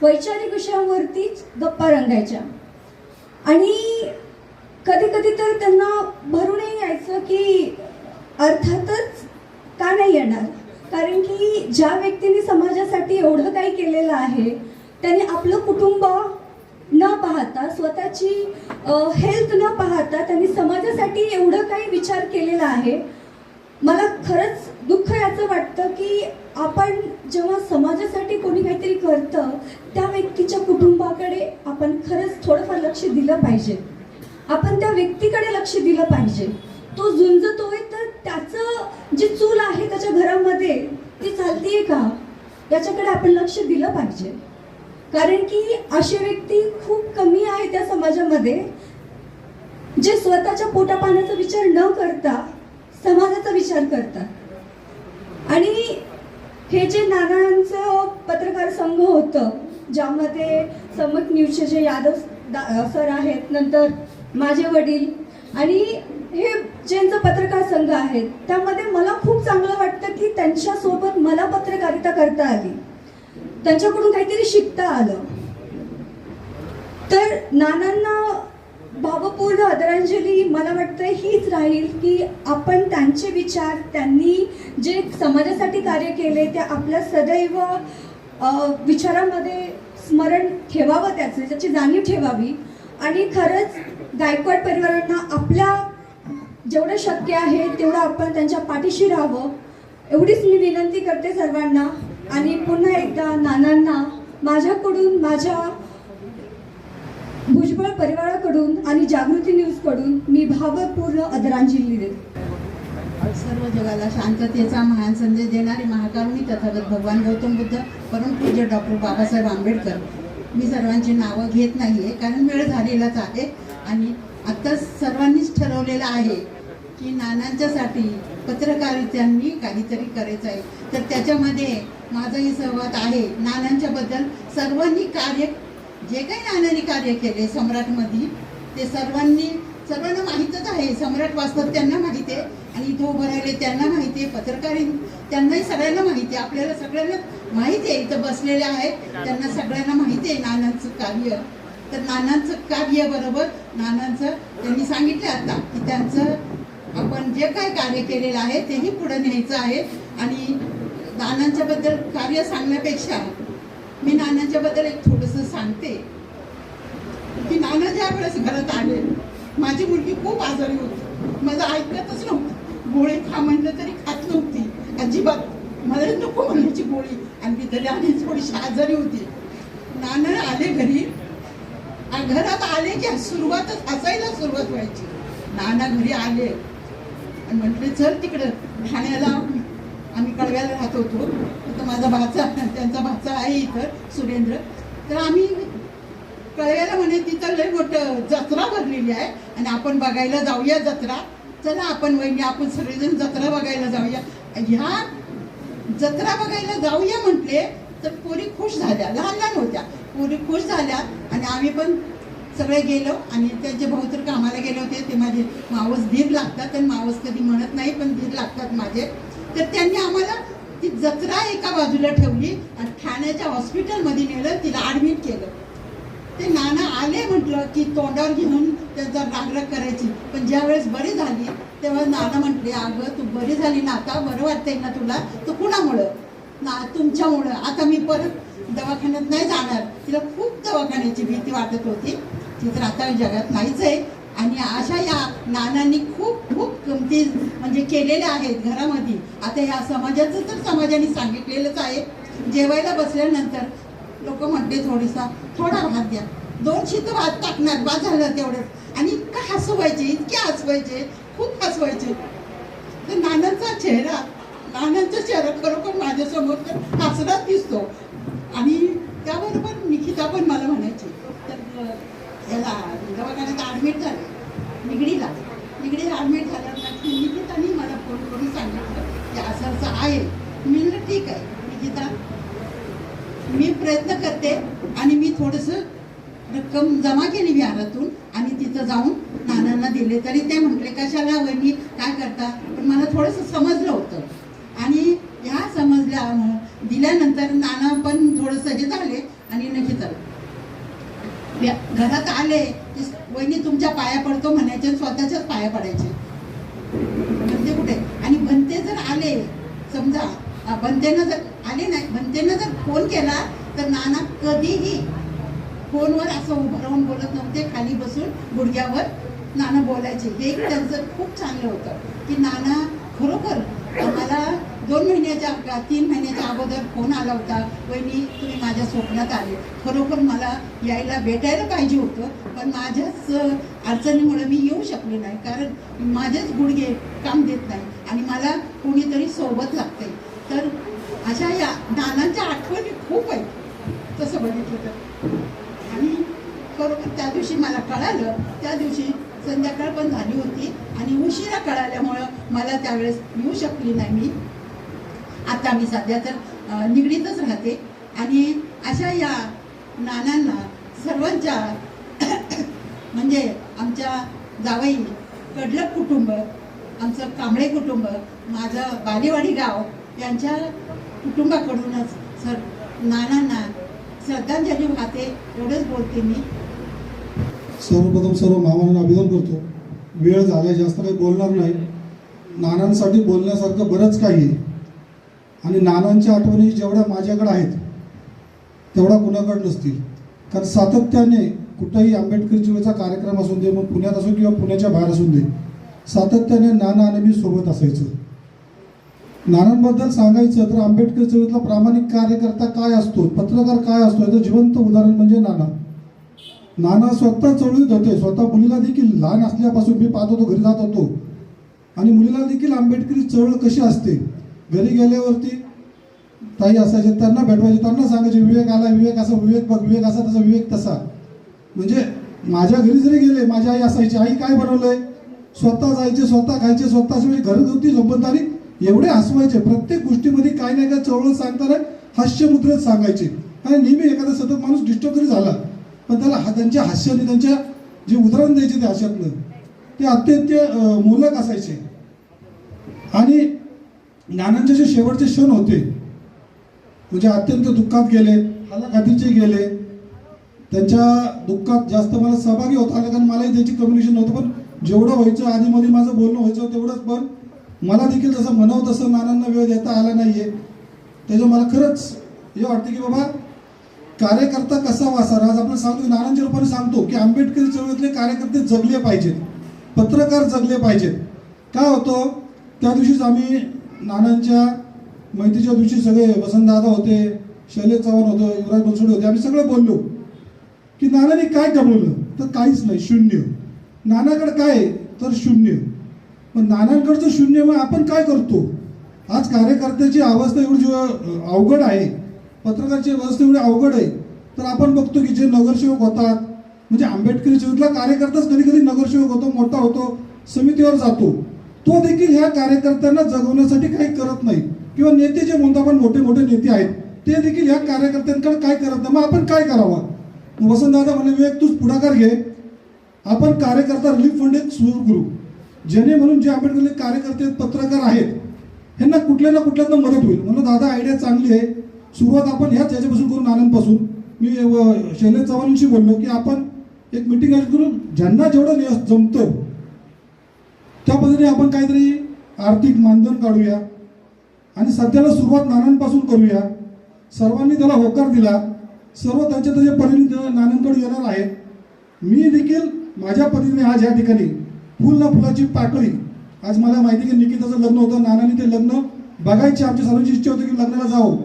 वैचारिक विषयांवरतीच गप्पा रंगायच्या. आणि कधी कधी तर त्यांना भरूनही यायचं की अर्थातच का नाही येणार, कारण की ज्या व्यक्तीने समाजासाठी एवढं काही केलेलं आहे त्याने आपलं कुटुंब न पाहता, स्वतःची हेल्थ न पाहता त्यांनी समाजासाठी एवढं काही विचार केलेला आहे. मला खरंच दुःख याचं वाटतं की आपण जेव्हा समाजासाठी कोणी काहीतरी करतं त्या व्यक्तीच्या कुटुंबाकडे आपण खरंच थोडंफार लक्ष दिलं पाहिजे. आपण त्या व्यक्तीकडे लक्ष दिलं पाहिजे. तो झुंजतोय तर त्याचं जी चूल आहे त्याच्या घरामध्ये ती चालतीये का याच्याकडे आपण लक्ष दिलं पाहिजे. कारण की अशी व्यक्ती खूप कमी आहे त्या समाजामध्ये जे स्वतःच्या पोटापाण्याचा विचार न करता समाजाचा विचार करतात. आणि हे जे नानांचं पत्रकार संघ होतं ज्यामध्ये समक न्यूजचे जे यादव सर आहेत, नंतर माझे वडील आणि हे ज्यांचं पत्रकार संघ आहेत, त्यामध्ये मला खूप चांगलं वाटतं की त्यांच्यासोबत मला पत्रकारिता करता आली, त्यांच्याकडून काहीतरी शिकता आलं. तर नानांना भावपूर्ण आदरांजली मला वाटतं हीच राहील की आपण त्यांचे विचार, त्यांनी जे समाजासाठी कार्य केले ते आपल्या सदैव विचारामध्ये स्मरण ठेवावं, त्याची जाणीव ठेवावी. आणि खरंच गायकवाड परिवारांना आपल्या जेवढं शक्य आहे तेवढं आपण त्यांच्या पाठीशी राहावं एवढीच मी विनंती करते सर्वांना. आणि पुन्हा एकदा नानांना माझ्याकडून, माझ्या भुजबळ परिवाराकडून आणि जागृती न्यूजकडून मी भावपूर्ण आदरांजली देते. सर्व जगाला शांततेचा महान संदेश देणारे महाकारुणी तथागत भगवान गौतम बुद्ध, परमपूज्य डॉक्टर बाबासाहेब आंबेडकर. मी सर्वांची नावं घेत नाही आहे कारण वेळ झालेलाच आहे. आणि आत्ता सर्वांनीच ठरवलेलं आहे की नानांच्यासाठी पत्रकारित्यांनी काहीतरी करायचं आहे, तर त्याच्यामध्ये माझाही सहभाग आहे. नानांच्याबद्दल सर्वांनी कार्य, जे काही नानांनी कार्य केले सम्राटमध्ये, ते सर्वांना माहीतच आहे. सम्राट वाचतात त्यांना माहिती आहे, आणि इथं उभं राहिले त्यांना माहिती आहे, पत्रकारी त्यांनाही सगळ्यांना माहिती आहे, आपल्याला सगळ्यांना माहिती आहे. इथं बसलेले आहेत त्यांना सगळ्यांना माहिती आहे नानांचं कार्य. तर नानांचं कार्य बरोबर नानांचं त्यांनी सांगितलं आता की त्यांचं आपण जे काय कार्य केलेलं आहे तेही पुढे न्यायचं आहे. आणि नानांच्याबद्दल कार्य सांगण्यापेक्षा मी नानांच्याबद्दल एक थोडंसं सांगते की नाना ज्या वेळेस घरात आले, माझी मुलगी खूप आजारी होती, माझं ऐकतच नव्हतं, गोळी खा म्हणलं तरी खात नव्हती अजिबात, मला नको म्हणण्याची गोळी, आणि ती तरी आणि थोडीशी आजारी होती. नाना आले घरी, घरात आले की सुरुवातच हसायला सुरुवात व्हायची. नाना घरी आले आणि म्हटले चल तिकडं ठाण्याला, आम्ही कळव्याला राहत होतो, तर माझा भाचा, त्यांचा भाचा आहे इथं सुरेंद्र, तर आम्ही कळव्याला म्हणे तिथं लय मोठं जत्रा भरलेली आहे आणि आपण बघायला जाऊया जत्रा, चला आपण वहिनी आपण सगळेजण जत्रा बघायला जाऊया. ह्या जत्रा बघायला जाऊया म्हटले तर पोरी खुश झाल्या, लहान लहान होत्या, पोरी खुश झाल्या आणि आम्ही पण सगळे गेलो. आणि त्यांचे भाऊ तर कामाला गेले होते, ते माझे मावस धीर लागतात, आणि मावस कधी म्हणत नाही पण धीर लागतात माझे. तर त्यांनी आम्हाला ती जत्रा एका बाजूला ठेवली आणि ठाण्याच्या हॉस्पिटलमध्ये नेलं, तिला ॲडमिट केलं. ते नाना आले म्हटलं की तोंडावर घेऊन त्यांचा रागराग करायची, पण ज्या वेळेस बरी झाली तेव्हा नाना म्हटले अगं तू बरी झाली ना, आता बरं वाटतंय ना तुला, तर कुणामुळं ना, तुमच्यामुळं. आता मी परत दवाखान्यात नाही जाणार. तिला खूप दवाखान्याची भीती वाटत होती, ती तर आता जगात नाहीच आहे. आणि अशा या नानांनी खूप खूप किमती म्हणजे केलेल्या आहेत घरामध्ये. आता या समाजाचं तर समाजाने सांगितलेलंच आहे. जेवायला बसल्यानंतर लोक म्हणते थोडा भात द्या, 2 शीत भात टाकणार, बाद झालं तेवढंच. आणि इतकं हसवायचे, इतके हसवायचे, खूप हसवायचे. तर नानांचा चेहरा खरोखर माझ्यासमोर तर हसराच दिसतो. आणि त्याबरोबर निकिता पण मला म्हणायची, तर याला दवाखान्यात ॲडमिट झाले, निगडीला ॲडमिट झाल्यानंतर निकिताने मला फोन करून सांगितलं की असं आहे. मी म्हणलं ठीक आहे निकिता, मी प्रयत्न करते. आणि मी थोडंसं रक्कम जमा केली बिहारातून आणि तिथं जाऊन नानांना दिले. तरी ते म्हटले कशाला वहिनी काय करता, पण मला थोडंसं समजलं होतं. आणि ह्या समजल्या दिल्यानंतर नाना पण थोडंसं हे झाले. आणि नक्की घरात आले की वहिनी तुमच्या पाया पडतो म्हणायचे, स्वतःच्याच पाया पडायचे. म्हणते कुठे, आणि भंते जर आले समजा, भंतेनं जर आले नाही, भंतेनं जर फोन केला तर नाना कधीही फोनवर असं उभं राहून बोलत नव्हते, खाली बसून गुडघ्यावर नाना बोलायचे. हे एक त्यांचं खूप चांगलं होतं की नाना खरोखर मला 2 महिन्याच्या 3 महिन्याच्या अगोदर फोन आला होता, वहिनी तुम्ही माझ्या स्वप्नात आले, खरोखर मला यायला भेटायला पाहिजे होतं, पण माझ्याच अडचणीमुळे मी येऊ शकले नाही, कारण माझेच गुडघे काम देत नाही आणि मला कोणीतरी सोबत लागते. तर अशा या नानांच्या आठवणी खूप आहेत तसं बघितलं तर. आणि खरोखर त्या दिवशी मला कळालं, त्या दिवशी संध्याकाळ पण झाली होती आणि उशिरा कळाल्यामुळं मला त्यावेळेस येऊ शकली नाही मी. आता मी सध्या तर निगडीतच राहते. आणि अशा या नानांना सर्वांच्या म्हणजे आमच्या जावई कडलक कुटुंब, आमचं कांबळे कुटुंब, माझं बालेवाडी गाव यांच्या कुटुंबाकडूनच नानांना श्रद्धांजली वाहते, एवढंच बोलते मी. सर्वप्रथम सर्व मामांना अभिनंदन करतो. वेळ झाला, जास्त काही बोलणार नाही. नानांसाठी बोलण्यासारखं बरंच काही आहे आणि नानांच्या आठवणी जेवढ्या माझ्याकडे आहेत तेवढा कुणाकडे नसतील. कारण सातत्याने कुठंही आंबेडकर चळवळीचा कार्यक्रम असून दे, मग पुण्यात असो किंवा पुण्याच्या बाहेर असून दे, सातत्याने नाना आणि मी सोबत असायचो. नानांबद्दल सांगायचं तर आंबेडकर चळवळीतला प्रामाणिक कार्यकर्ता काय असतो, पत्रकार काय असतो, याचं जिवंत उदाहरण म्हणजे नाना. नाना स्वतः चळवळीत होते, स्वतः मुलीला देखील लहान असल्यापासून मी पाहत होतो, घरी जात होतो आणि मुलीला देखील आंबेडकरी चळवळ कशी असते, घरी गेल्यावरती ताई असायचे, त्यांना भेटवायचे, त्यांना सांगायचे विवेक आला, विवेक असा, विवेक बघ, विवेक असा तसा, विवेक तसा. म्हणजे माझ्या घरी जरी गेले, माझी आई असायची, आई काय बनवलंय, स्वतः जायचे, स्वतः खायचे, स्वतःचे म्हणजे घरगुती संबंध आणि एवढे हसवायचे. प्रत्येक गोष्टीमध्ये काही नाही काय चळवळ सांगताना हास्यमुद्रेत सांगायचे. आणि नेहमी एखादा सतत माणूस डिस्टर्ब जरी झाला पण त्याला त्यांच्या हास्याने, त्यांच्या जे उदाहरण द्यायचे त्या हास्यातनं, ते अत्यंत मोलक असायचे. आणि नानांचे जे शेवटचे क्षण होते म्हणजे अत्यंत दुःखात गेले, हालाखातीचे गेले. त्यांच्या दुःखात जास्त मला सहभागी होता आलं कारण मलाही त्याची कम्युनिकेशन नव्हतं, पण जेवढं व्हायचं आधीमध्ये माझं बोलणं व्हायचं तेवढंच. पण मला देखील जसं म्हणावं तसं नानांना वेळ देता आला नाही आहे. त्याचं मला खरंच हे वाटतं की बाबा कार्यकर्ता कसा वासार. आज आपण सांगतो, नानांच्या रूपाने सांगतो की आंबेडकरी चळवळीतले कार्यकर्ते जगले पाहिजेत, पत्रकार जगले पाहिजेत. काय होतं, त्या दिवशीच आम्ही नानांच्या माहितीच्या दिवशी सगळे वसंतदादा होते, शैलेश चव्हाण होतं, युवराज बनसोडे होते, आम्ही सगळे बोललो की नानांनी काय कमवलं, तर काहीच नाही, शून्य. नानाकडे काय तर शून्य. पण नानांकडचं शून्य मग आपण काय करतो. आज कार्यकर्त्याची अवस्था एवढी अवघड आहे, पत्रकाराची अवस्था एवढी अवघड आहे. तर आपण बघतो की जे नगरसेवक होतात म्हणजे आंबेडकरी चळवळीतला कार्यकर्ताच कधी कधी नगरसेवक होतो, मोठा होतो, समितीवर जातो, तो देखील ह्या कार्यकर्त्यांना जगवण्यासाठी काही करत नाही. किंवा नेते जे म्हणतो आपण मोठे मोठे नेते आहेत ते देखील ह्या कार्यकर्त्यांकडे काय करत नाही. मग आपण काय करावं. वसंतदादा म्हणे विवेक तूच पुढाकार घे, आपण कार्यकर्ता रिलीफ फंड एक सुरू करू, जेणे म्हणून जे आंबेडकरी कार्यकर्ते पत्रकार आहेत ह्यांना कुठल्या ना कुठल्यातनं मदत होईल. म्हणून दादा आयडिया चांगली आहे, सुरुवात आपण ह्याच याच्यापासून करून आनंदपासून. मी शैलेश चव्हाणांशी बोललो की आपण एक मिटिंग आयोजित करून ज्यांना जेवढं जमतं त्या पद्धतीने आपण काहीतरी आर्थिक मानधन काढूया आणि सध्याला सुरुवात नानांपासून करूया. सर्वांनी त्याला होकार दिला, सर्व त्यांच्या त्याच्या परीने नानांकडे येणार आहेत. मी देखील माझ्या पद्धतीने आज या ठिकाणी फुल ना फुलाची पाकळी. आज मला माहिती की निकिताचं लग्न होतं, नानांनी ते लग्न बघायची आमच्या सर्वांची इच्छा होती की लग्नाला जावं.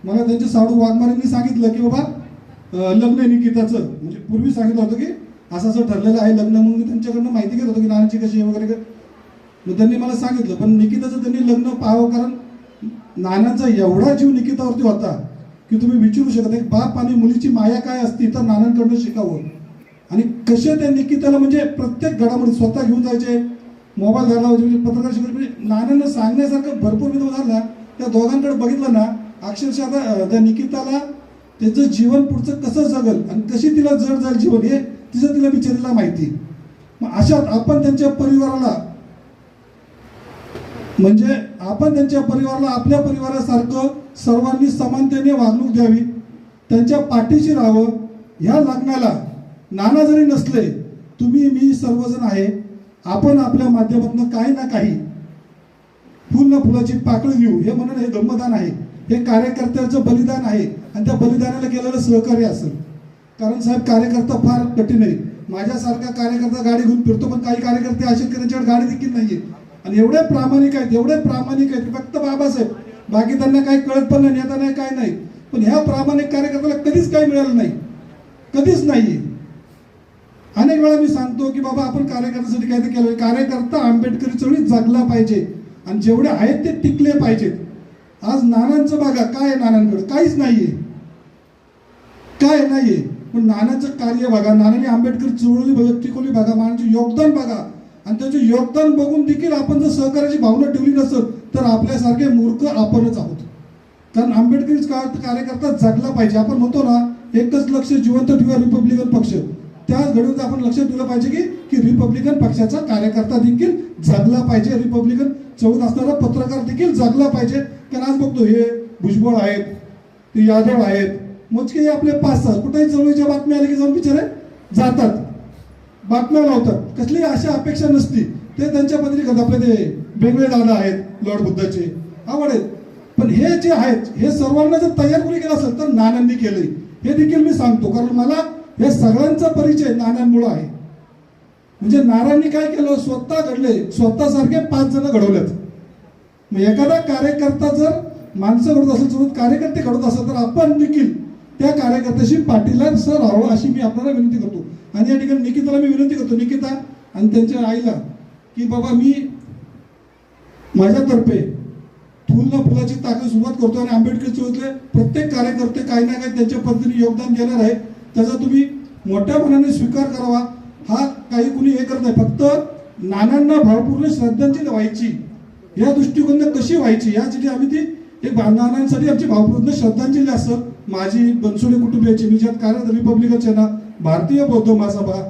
मला त्यांचे साडू वाघमारेंनी सांगितलं की बाबा लग्न आहे निकिताचं, म्हणजे पूर्वी सांगितलं होतं की असं असं ठरलेलं आहे लग्न. मग मी त्यांच्याकडनं माहिती घेत होतो की नानांची कशी आहे वगैरे. मग त्यांनी मला सांगितलं, पण निकिताचं त्यांनी लग्न पाहावं कारण नानांचा एवढा जीव निकितावरती होता की तुम्ही विचारू शकता. एक बाप आणि मुलीची माया काय असती तर नानांकडनं शिकावं. आणि कसे त्या निकिताला म्हणजे प्रत्येक घडामोडी स्वतः घेऊन जायचे, मोबाईल धरला म्हणजे पत्रकार शिकवले. म्हणजे नानांना सांगण्यासारखं भरपूर विधान झाला. त्या दोघांकडे बघितलं ना अक्षरशः आता त्या निकिताला त्याचं जीवन पुढचं कसं जगल आणि कशी तिला जड जाईल जीवन हे तिचं तिला बिचारीला माहिती. मग अशात आपण त्यांच्या परिवाराला म्हणजे आपण त्यांच्या परिवाराला आपल्या परिवारासारखं सर्वांनी समानतेने वागणूक द्यावी, त्यांच्या पाठीशी राहावं. ह्या लग्नाला नाना जरी नसले तुम्ही मी सर्वजण आहे, आपण आपल्या माध्यमातून काही ना काही फुल ना फुलाची पाकळी देऊ. हे म्हणून हे धम्मदान आहे, हे कार्यकर्त्याचं बलिदान आहे आणि त्या बलिदानाला केलेलं सहकार्य असेल. कारण साहेब कार्यकर्ता फार कठीण आहे. माझ्यासारखा कार्यकर्ता गाडी घेऊन फिरतो, पण काही कार्यकर्ते असे की त्यांच्याकडे गाडी देखील नाहीये आणि एवढे प्रामाणिक आहेत, एवढे प्रामाणिक आहेत. फक्त बाबासाहेब, बाकी त्यांना काही कळत पण नाही, नेता नाही, काय नाही. पण ह्या प्रामाणिक कार्यकर्त्याला कधीच काही मिळालं नाही, कधीच नाही. अनेक वेळा मी सांगतो की बाबा आपण कार्यकर्त्यासाठी काहीतरी केलं. कार्यकर्ता आंबेडकरी चळवळीत जगला पाहिजे आणि जेवढे आहेत ते टिकले पाहिजेत. आज नानांचं बघा काय आहे, नानांकडे काहीच नाहीये, काय नाहीये. पण नानांचं कार्य बघा, नानांनी आंबेडकर चळवळी टिकवली बघा, नानांचे योगदान बघा. आणि त्याचे योगदान बघून देखील आपण जर सहकार्याची भावना ठेवली नसेल तर आपल्यासारखे मूर्ख आपणच आहोत. कारण आंबेडकरी कार्यकर्ता जगला पाहिजे. आपण म्हणतो ना एकच लक्ष जिवंत ठेवा रिपब्लिकन पक्ष, त्याच घडून आपण लक्षात ठेवलं पाहिजे की रिपब्लिकन पक्षाचा कार्यकर्ता देखील जगला पाहिजे, रिपब्लिकन चळवळीत असणारा पत्रकार देखील जगला पाहिजे. कारण आज बघतो हे भुजबळ आहेत, ते यादव आहेत, मोजके आपले 5-6 कुठेही चळवळीच्या बातम्या आल्या की जाऊन बिचारे जातात, बातम्या लावतात. कसली अशा अपेक्षा नसती, ते त्यांच्या पद्धतीने करतात. आपले ते बेंगळे दादा आहेत, लॉर्ड बुद्धाचे आवड आहेत. पण हे जे आहेत हे सर्वांना जर तयार कोणी केलं असेल तर नानांनी केलंय हे देखील मी सांगतो. कारण मला हे सगळ्यांचा परिचय नानांमुळे आहे. म्हणजे नानांनी काय केलं, स्वतः घडले, स्वतःसारखे 5 जण घडवलेत. मग एखादा कार्यकर्ता जर माणसं घडत असेल, कार्यकर्ते घडत असेल तर आपण देखील त्या कार्यकर्त्याशी पाठीला सर राहावं अशी मी आपल्याला विनंती करतो. आणि या ठिकाणी निकिताला मी विनंती करतो, निकिता आणि त्यांच्या आईला, की बाबा मी माझ्यातर्फे फुल ना फुलाची ताकद सुरुवात करतो आणि आंबेडकर चळवळीतले प्रत्येक कार्यकर्ते काही ना काही त्यांच्या पद्धतीने योगदान देणार आहे. त्याचा तुम्ही मोठ्या मनाने स्वीकार करावा. हा काही कुणी हे करत नाही, फक्त नानांना भावपूर्ण श्रद्धांजली व्हायची, या दृष्टिकोनात कशी व्हायची यासाठी आम्ही ती एक नानांसाठी आमची भावपूर्ण श्रद्धांजली असं माझी बनसोडे कुटुंबियाची, मी ज्यात कार्यरत रिपब्लिकन सेना, भारतीय बौद्ध महासभा,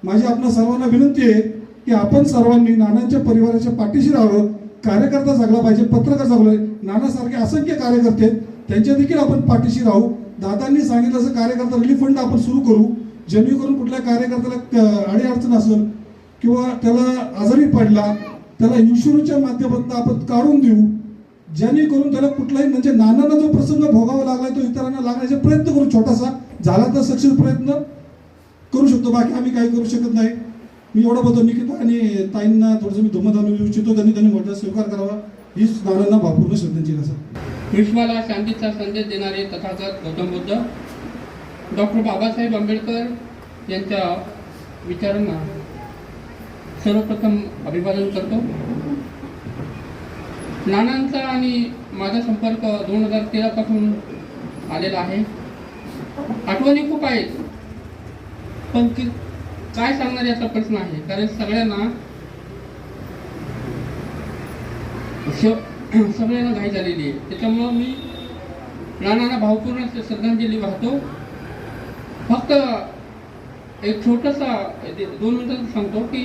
माझी आपल्या सर्वांना विनंती आहे की आपण सर्वांनी नानांच्या परिवाराच्या पाठीशी राहावं. कार्यकर्ता जगला पाहिजे, पत्रकार जगलोय, नानासारखे असंख्य कार्यकर्ते त्यांच्या देखील आपण पाठीशी राहू. दादांनी सांगितलं असं कार्यकर्ता रिलीफ फंड आपण सुरू करू, जेणेकरून कुठल्या कार्यकर्त्याला अडीअडचण असेल किंवा त्याला आजारी पडला त्याला इन्शुरन्सच्या माध्यमातून आपण काढून देऊ, जेणेकरून त्याला कुठलाही म्हणजे नानांना जो प्रसंग भोगावा लागलाय तो इतरांना लागण्याचा प्रयत्न करू. छोटासा झाला तर सक्सेस प्रयत्न करू शकतो, बाकी आम्ही काही करू शकत नाही. मी एवढं बोलतो. निकिता आणि ताईंना थोडंसं मी धुमधाम देऊ इच्छितो, त्यांनी मोठा स्वीकार करावा, हीच नानांना भावपूर्ण श्रद्धांजली असं. विश्वाला शांतीचा संदेश देणारे तथागत गौतम बुद्ध डॉक्टर बाबासाहेब आंबेडकर यांच्या विचारांना सर्वप्रथम अभिवादन करतो. नानांचा आणि माझा संपर्क 2013 पासून आलेला आहे. आठवणी खूप आहेत, पण काय सांगणार याचा प्रश्न आहे, कारण सगळ्यांना घाई झालेली आहे. त्याच्यामुळं मी नानांना भावपूर्ण श्रद्धांजली वाहतो. फक्त एक छोटासा 2 मिनिटात सांगतो की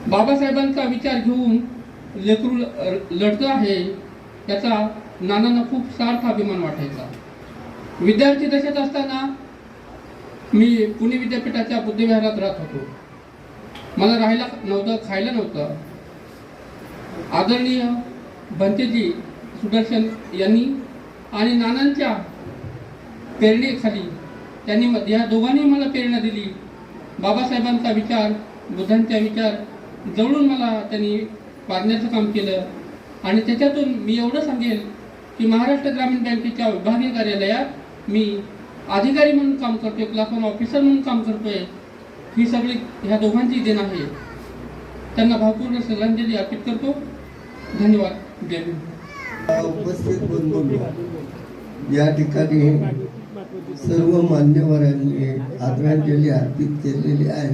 बाबासाहेबांचा विचार घेऊन लेकरू लढतं आहे, याचा नानांना खूप सार्थ अभिमान वाटायचा. विद्यार्थी दशेत असताना मी पुणे विद्यापीठाच्या बुद्धविहारात राहत होतो. मला राहायला नव्हतं, खायला नव्हतं. आदरणीय भंतेजी सुदर्शन यांनी आणि नानांच्या प्रेरणेखाली त्यांनी या दोघांनी मला प्रेरणा दिली. बाबासाहेबांचा विचार, बुद्धांचा विचार जवळून मला त्यांनी पाडण्याचं काम केलं. आणि त्याच्यातून मी एवढं सांगेल की महाराष्ट्र ग्रामीण बँकेच्या विभागीय कार्यालयात मी अधिकारी म्हणून काम करतोय, क्लास 1 ऑफिसर म्हणून काम करतोय. ही सगळी ह्या दोघांची देण आहे. त्यांना भावपूर्ण श्रद्धांजली अर्पित करतो. धन्यवाद. जय हिंद. उपस्थित बंधू, या ठिकाणी सर्व मान्यवरांनी आदरांजली अर्पित केलेली आहे.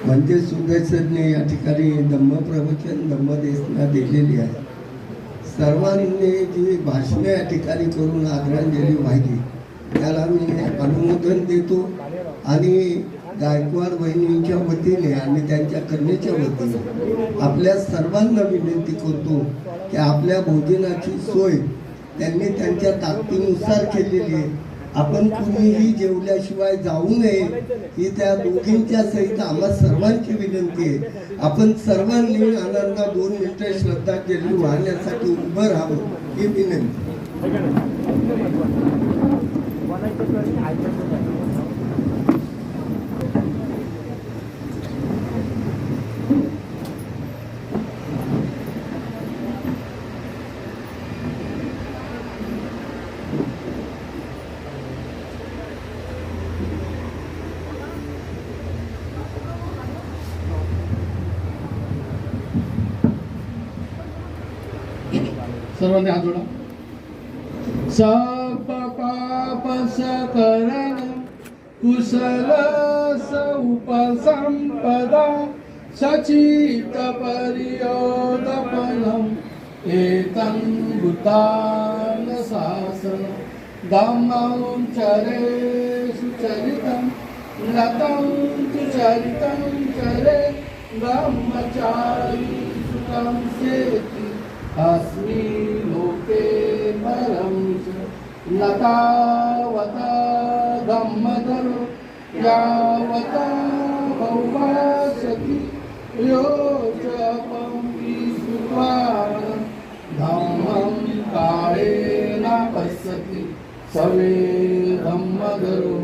म्हणजे सुदर्शनने या ठिकाणी धम्मप्रवचन धम्मदेशना दिलेली आहे. सर्वांनी जी भाषणे या ठिकाणी करून आदरांजली वाहिली त्याला मी अनुमोदन देतो. आणि गायकवाड बहिणींच्या वतीने आणि त्यांच्या कन्येच्या वतीने आपल्या सर्वांना विनंती करतो की आपल्या भोजनाची सोय त्यांनी त्यांच्या ताकदीनुसार केलेली आहे. आपण कुणीही जेवल्याशिवाय जाऊ नये ही त्या दोघींच्या सहित आम्हा सर्वांची विनंती आहे. आपण सर्वांनी नानांना 2 मिनिटे श्रद्धांजली वाहण्यासाठी उभं राहावं ही विनंती. सर्वांनी हात जोडा. सप पाप सकरण कुशल उपसंपदा सचित परियोदपनम एतं भूतान शासन धम्मं चरे सुचरितं नतं सुचरितं चरे ब्रह्मचारी सुतं सेति अस्मि लोके परं नतावता धम्मधरो यावता भौवासति यो जपं विसुवान धम्मं कालेन पश्यति सवे धम्मधरो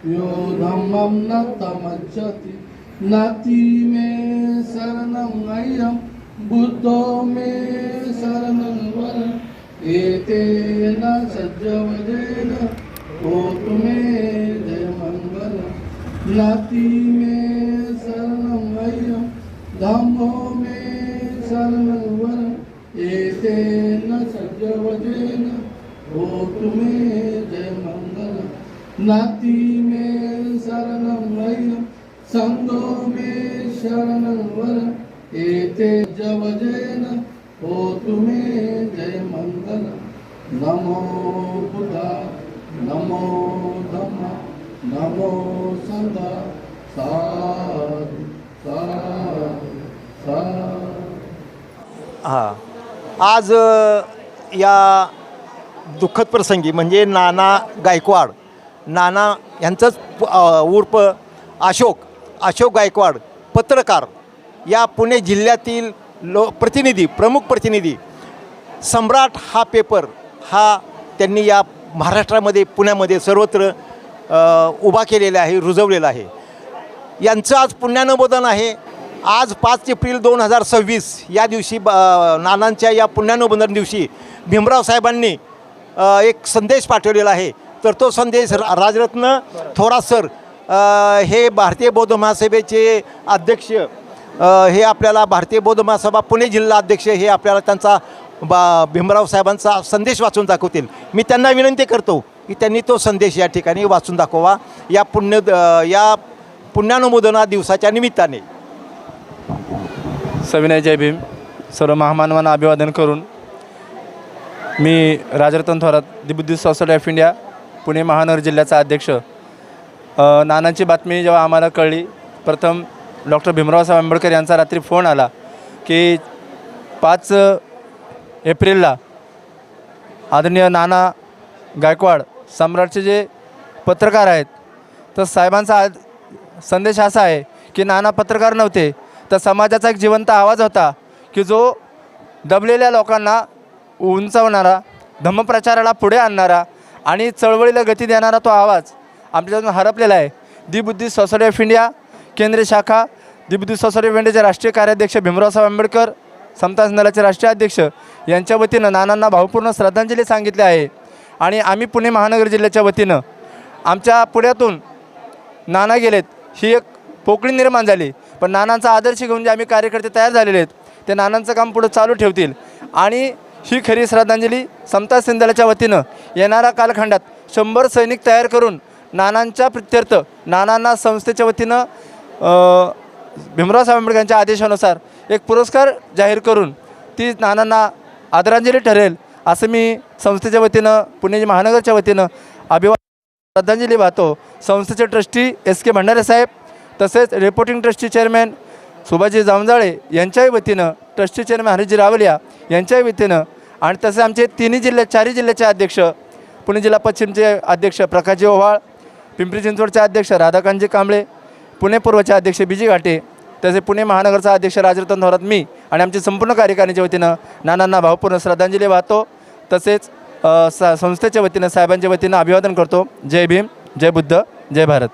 यो धम्मं न तमज्जति नाति मे शरणं अयं बुद्धो मे शरणं वरं एतेन सज्जवदेन होतु मे जयमङ्गलं. नाति मे शरणं अयं धम्मो मे शरणं वरं एतेन सज्जवदेन होतु मे जयमङ्गलं. नाति मे शरणं अयं संगो में शरण वर एते जव जैन हो तुम्हें जय मंगल नमो बुद्धा नमो धम्मा नमो संघा साधु साधु साधु. हां, आज या दुःखद प्रसंगी म्हणजे नाना गायकवाड, नाना यांचंच उर्फ अशोक गायकवाड पत्रकार, या पुणे जिल्ह्यातील प्रमुख प्रतिनिधी. सम्राट हा पेपर हा त्यांनी या महाराष्ट्रामध्ये पुण्यामध्ये सर्वत्र उभा केलेला आहे, रुजवलेला आहे. यांचं आज पुण्यानुमोदन आहे. आज 5 एप्रिल 2026 या दिवशी नानांच्या या पुण्यानुमोदन दिवशी भीमराव साहेबांनी एक संदेश पाठवलेला आहे. तर तो संदेश राजरत्न थोरात सर हे भारतीय बौद्ध महासभेचे अध्यक्ष, हे आपल्याला भारतीय बौद्ध महासभा पुणे जिल्हा अध्यक्ष हे आपल्याला त्यांचा भीमराव साहेबांचा संदेश वाचून दाखवतील. मी त्यांना विनंती करतो की त्यांनी तो संदेश या ठिकाणी वाचून दाखवा या पुण्यानुमोदना दिवसाच्या निमित्ताने. सविनय जय भीम. सर्व महामानवांना अभिवादन करून मी Rajratna Thorat, the Buddhist society of India Pune महानगर जिल्ह्याचा अध्यक्ष. नानांची बातमी जेव्हा आम्हाला कळली, प्रथम डॉक्टर भीमरावसाहेब आंबेडकर यांचा रात्री फोन आला की 5 एप्रिलला आदरणीय नाना गायकवाड सम्राटचे जे पत्रकार आहेत, तर साहेबांचा संदेश असा आहे की नाना पत्रकार नव्हते, तर समाजाचा एक जिवंत आवाज होता की जो दबलेल्या लोकांना उंचावणारा, धम्मप्रचाराला पुढे आणणारा आणि चळवळीला गती देणारा तो आवाज आमच्यातून हरपलेला आहे. दी बुद्धिस्ट सोसायटी ऑफ इंडिया केंद्रीय शाखा, दी बुद्धिस्ट सोसायटी ऑफ इंडियाचे राष्ट्रीय कार्याध्यक्ष भीमरावसाहेब आंबेडकर समता संघाचे राष्ट्रीय अध्यक्ष यांच्या वतीनं नानांना भावपूर्ण श्रद्धांजली सांगितली आहे. आणि आम्ही पुणे महानगर जिल्ह्याच्या वतीनं आमच्या पुण्यातून नाना गेलेत ही एक पोकळी निर्माण झाली, पण नानांचा आदर्श घेऊन जे आम्ही कार्यकर्ते तयार झालेले आहेत ते नानांचं काम पुढे चालू ठेवतील. आणि ही खरी श्रद्धांजली समता संघाच्या वतीनं येणाऱ्या कालखंडात 100 सैनिक तयार करून नानांच्या प्रित्यर्थ नानांना संस्थेच्या वतीनं भीमरावसाहेब आंबेडकर यांच्या आदेशानुसार एक पुरस्कार जाहीर करून ती नानांना आदरांजली ठरेल असं मी संस्थेच्या वतीनं पुणे महानगरच्या वतीनं श्रद्धांजली वाहतो. संस्थेचे ट्रस्टी SK भंडारे साहेब, तसेच रिपोर्टिंग ट्रस्टी चेअरमॅन सुभाषजी जामजाळे यांच्याही वतीनं, ट्रस्टी चेअरमॅन हरीजी रावलिया यांच्याही वतीनं, आणि तसे आमचे 4 जिल्ह्याचे अध्यक्ष, पुणे जिल्हा पश्चिमचे अध्यक्ष प्रकाशजी ओव्हाळ, पिंपरी चिंचवडचे अध्यक्ष राधाकांतजी कांबळे, पुणे पूर्वचे अध्यक्ष BG घाटे, तसे पुणे महानगरचा अध्यक्ष राजरत्न थोरात मी आणि आमची संपूर्ण कार्यकारिणीच्या वतीनं नानांना भावपूर्ण श्रद्धांजली वाहतो. तसेच संस्थेच्या वतीनं साहेबांच्या वतीनं अभिवादन करतो. जय भीम, जय बुद्ध, जय भारत.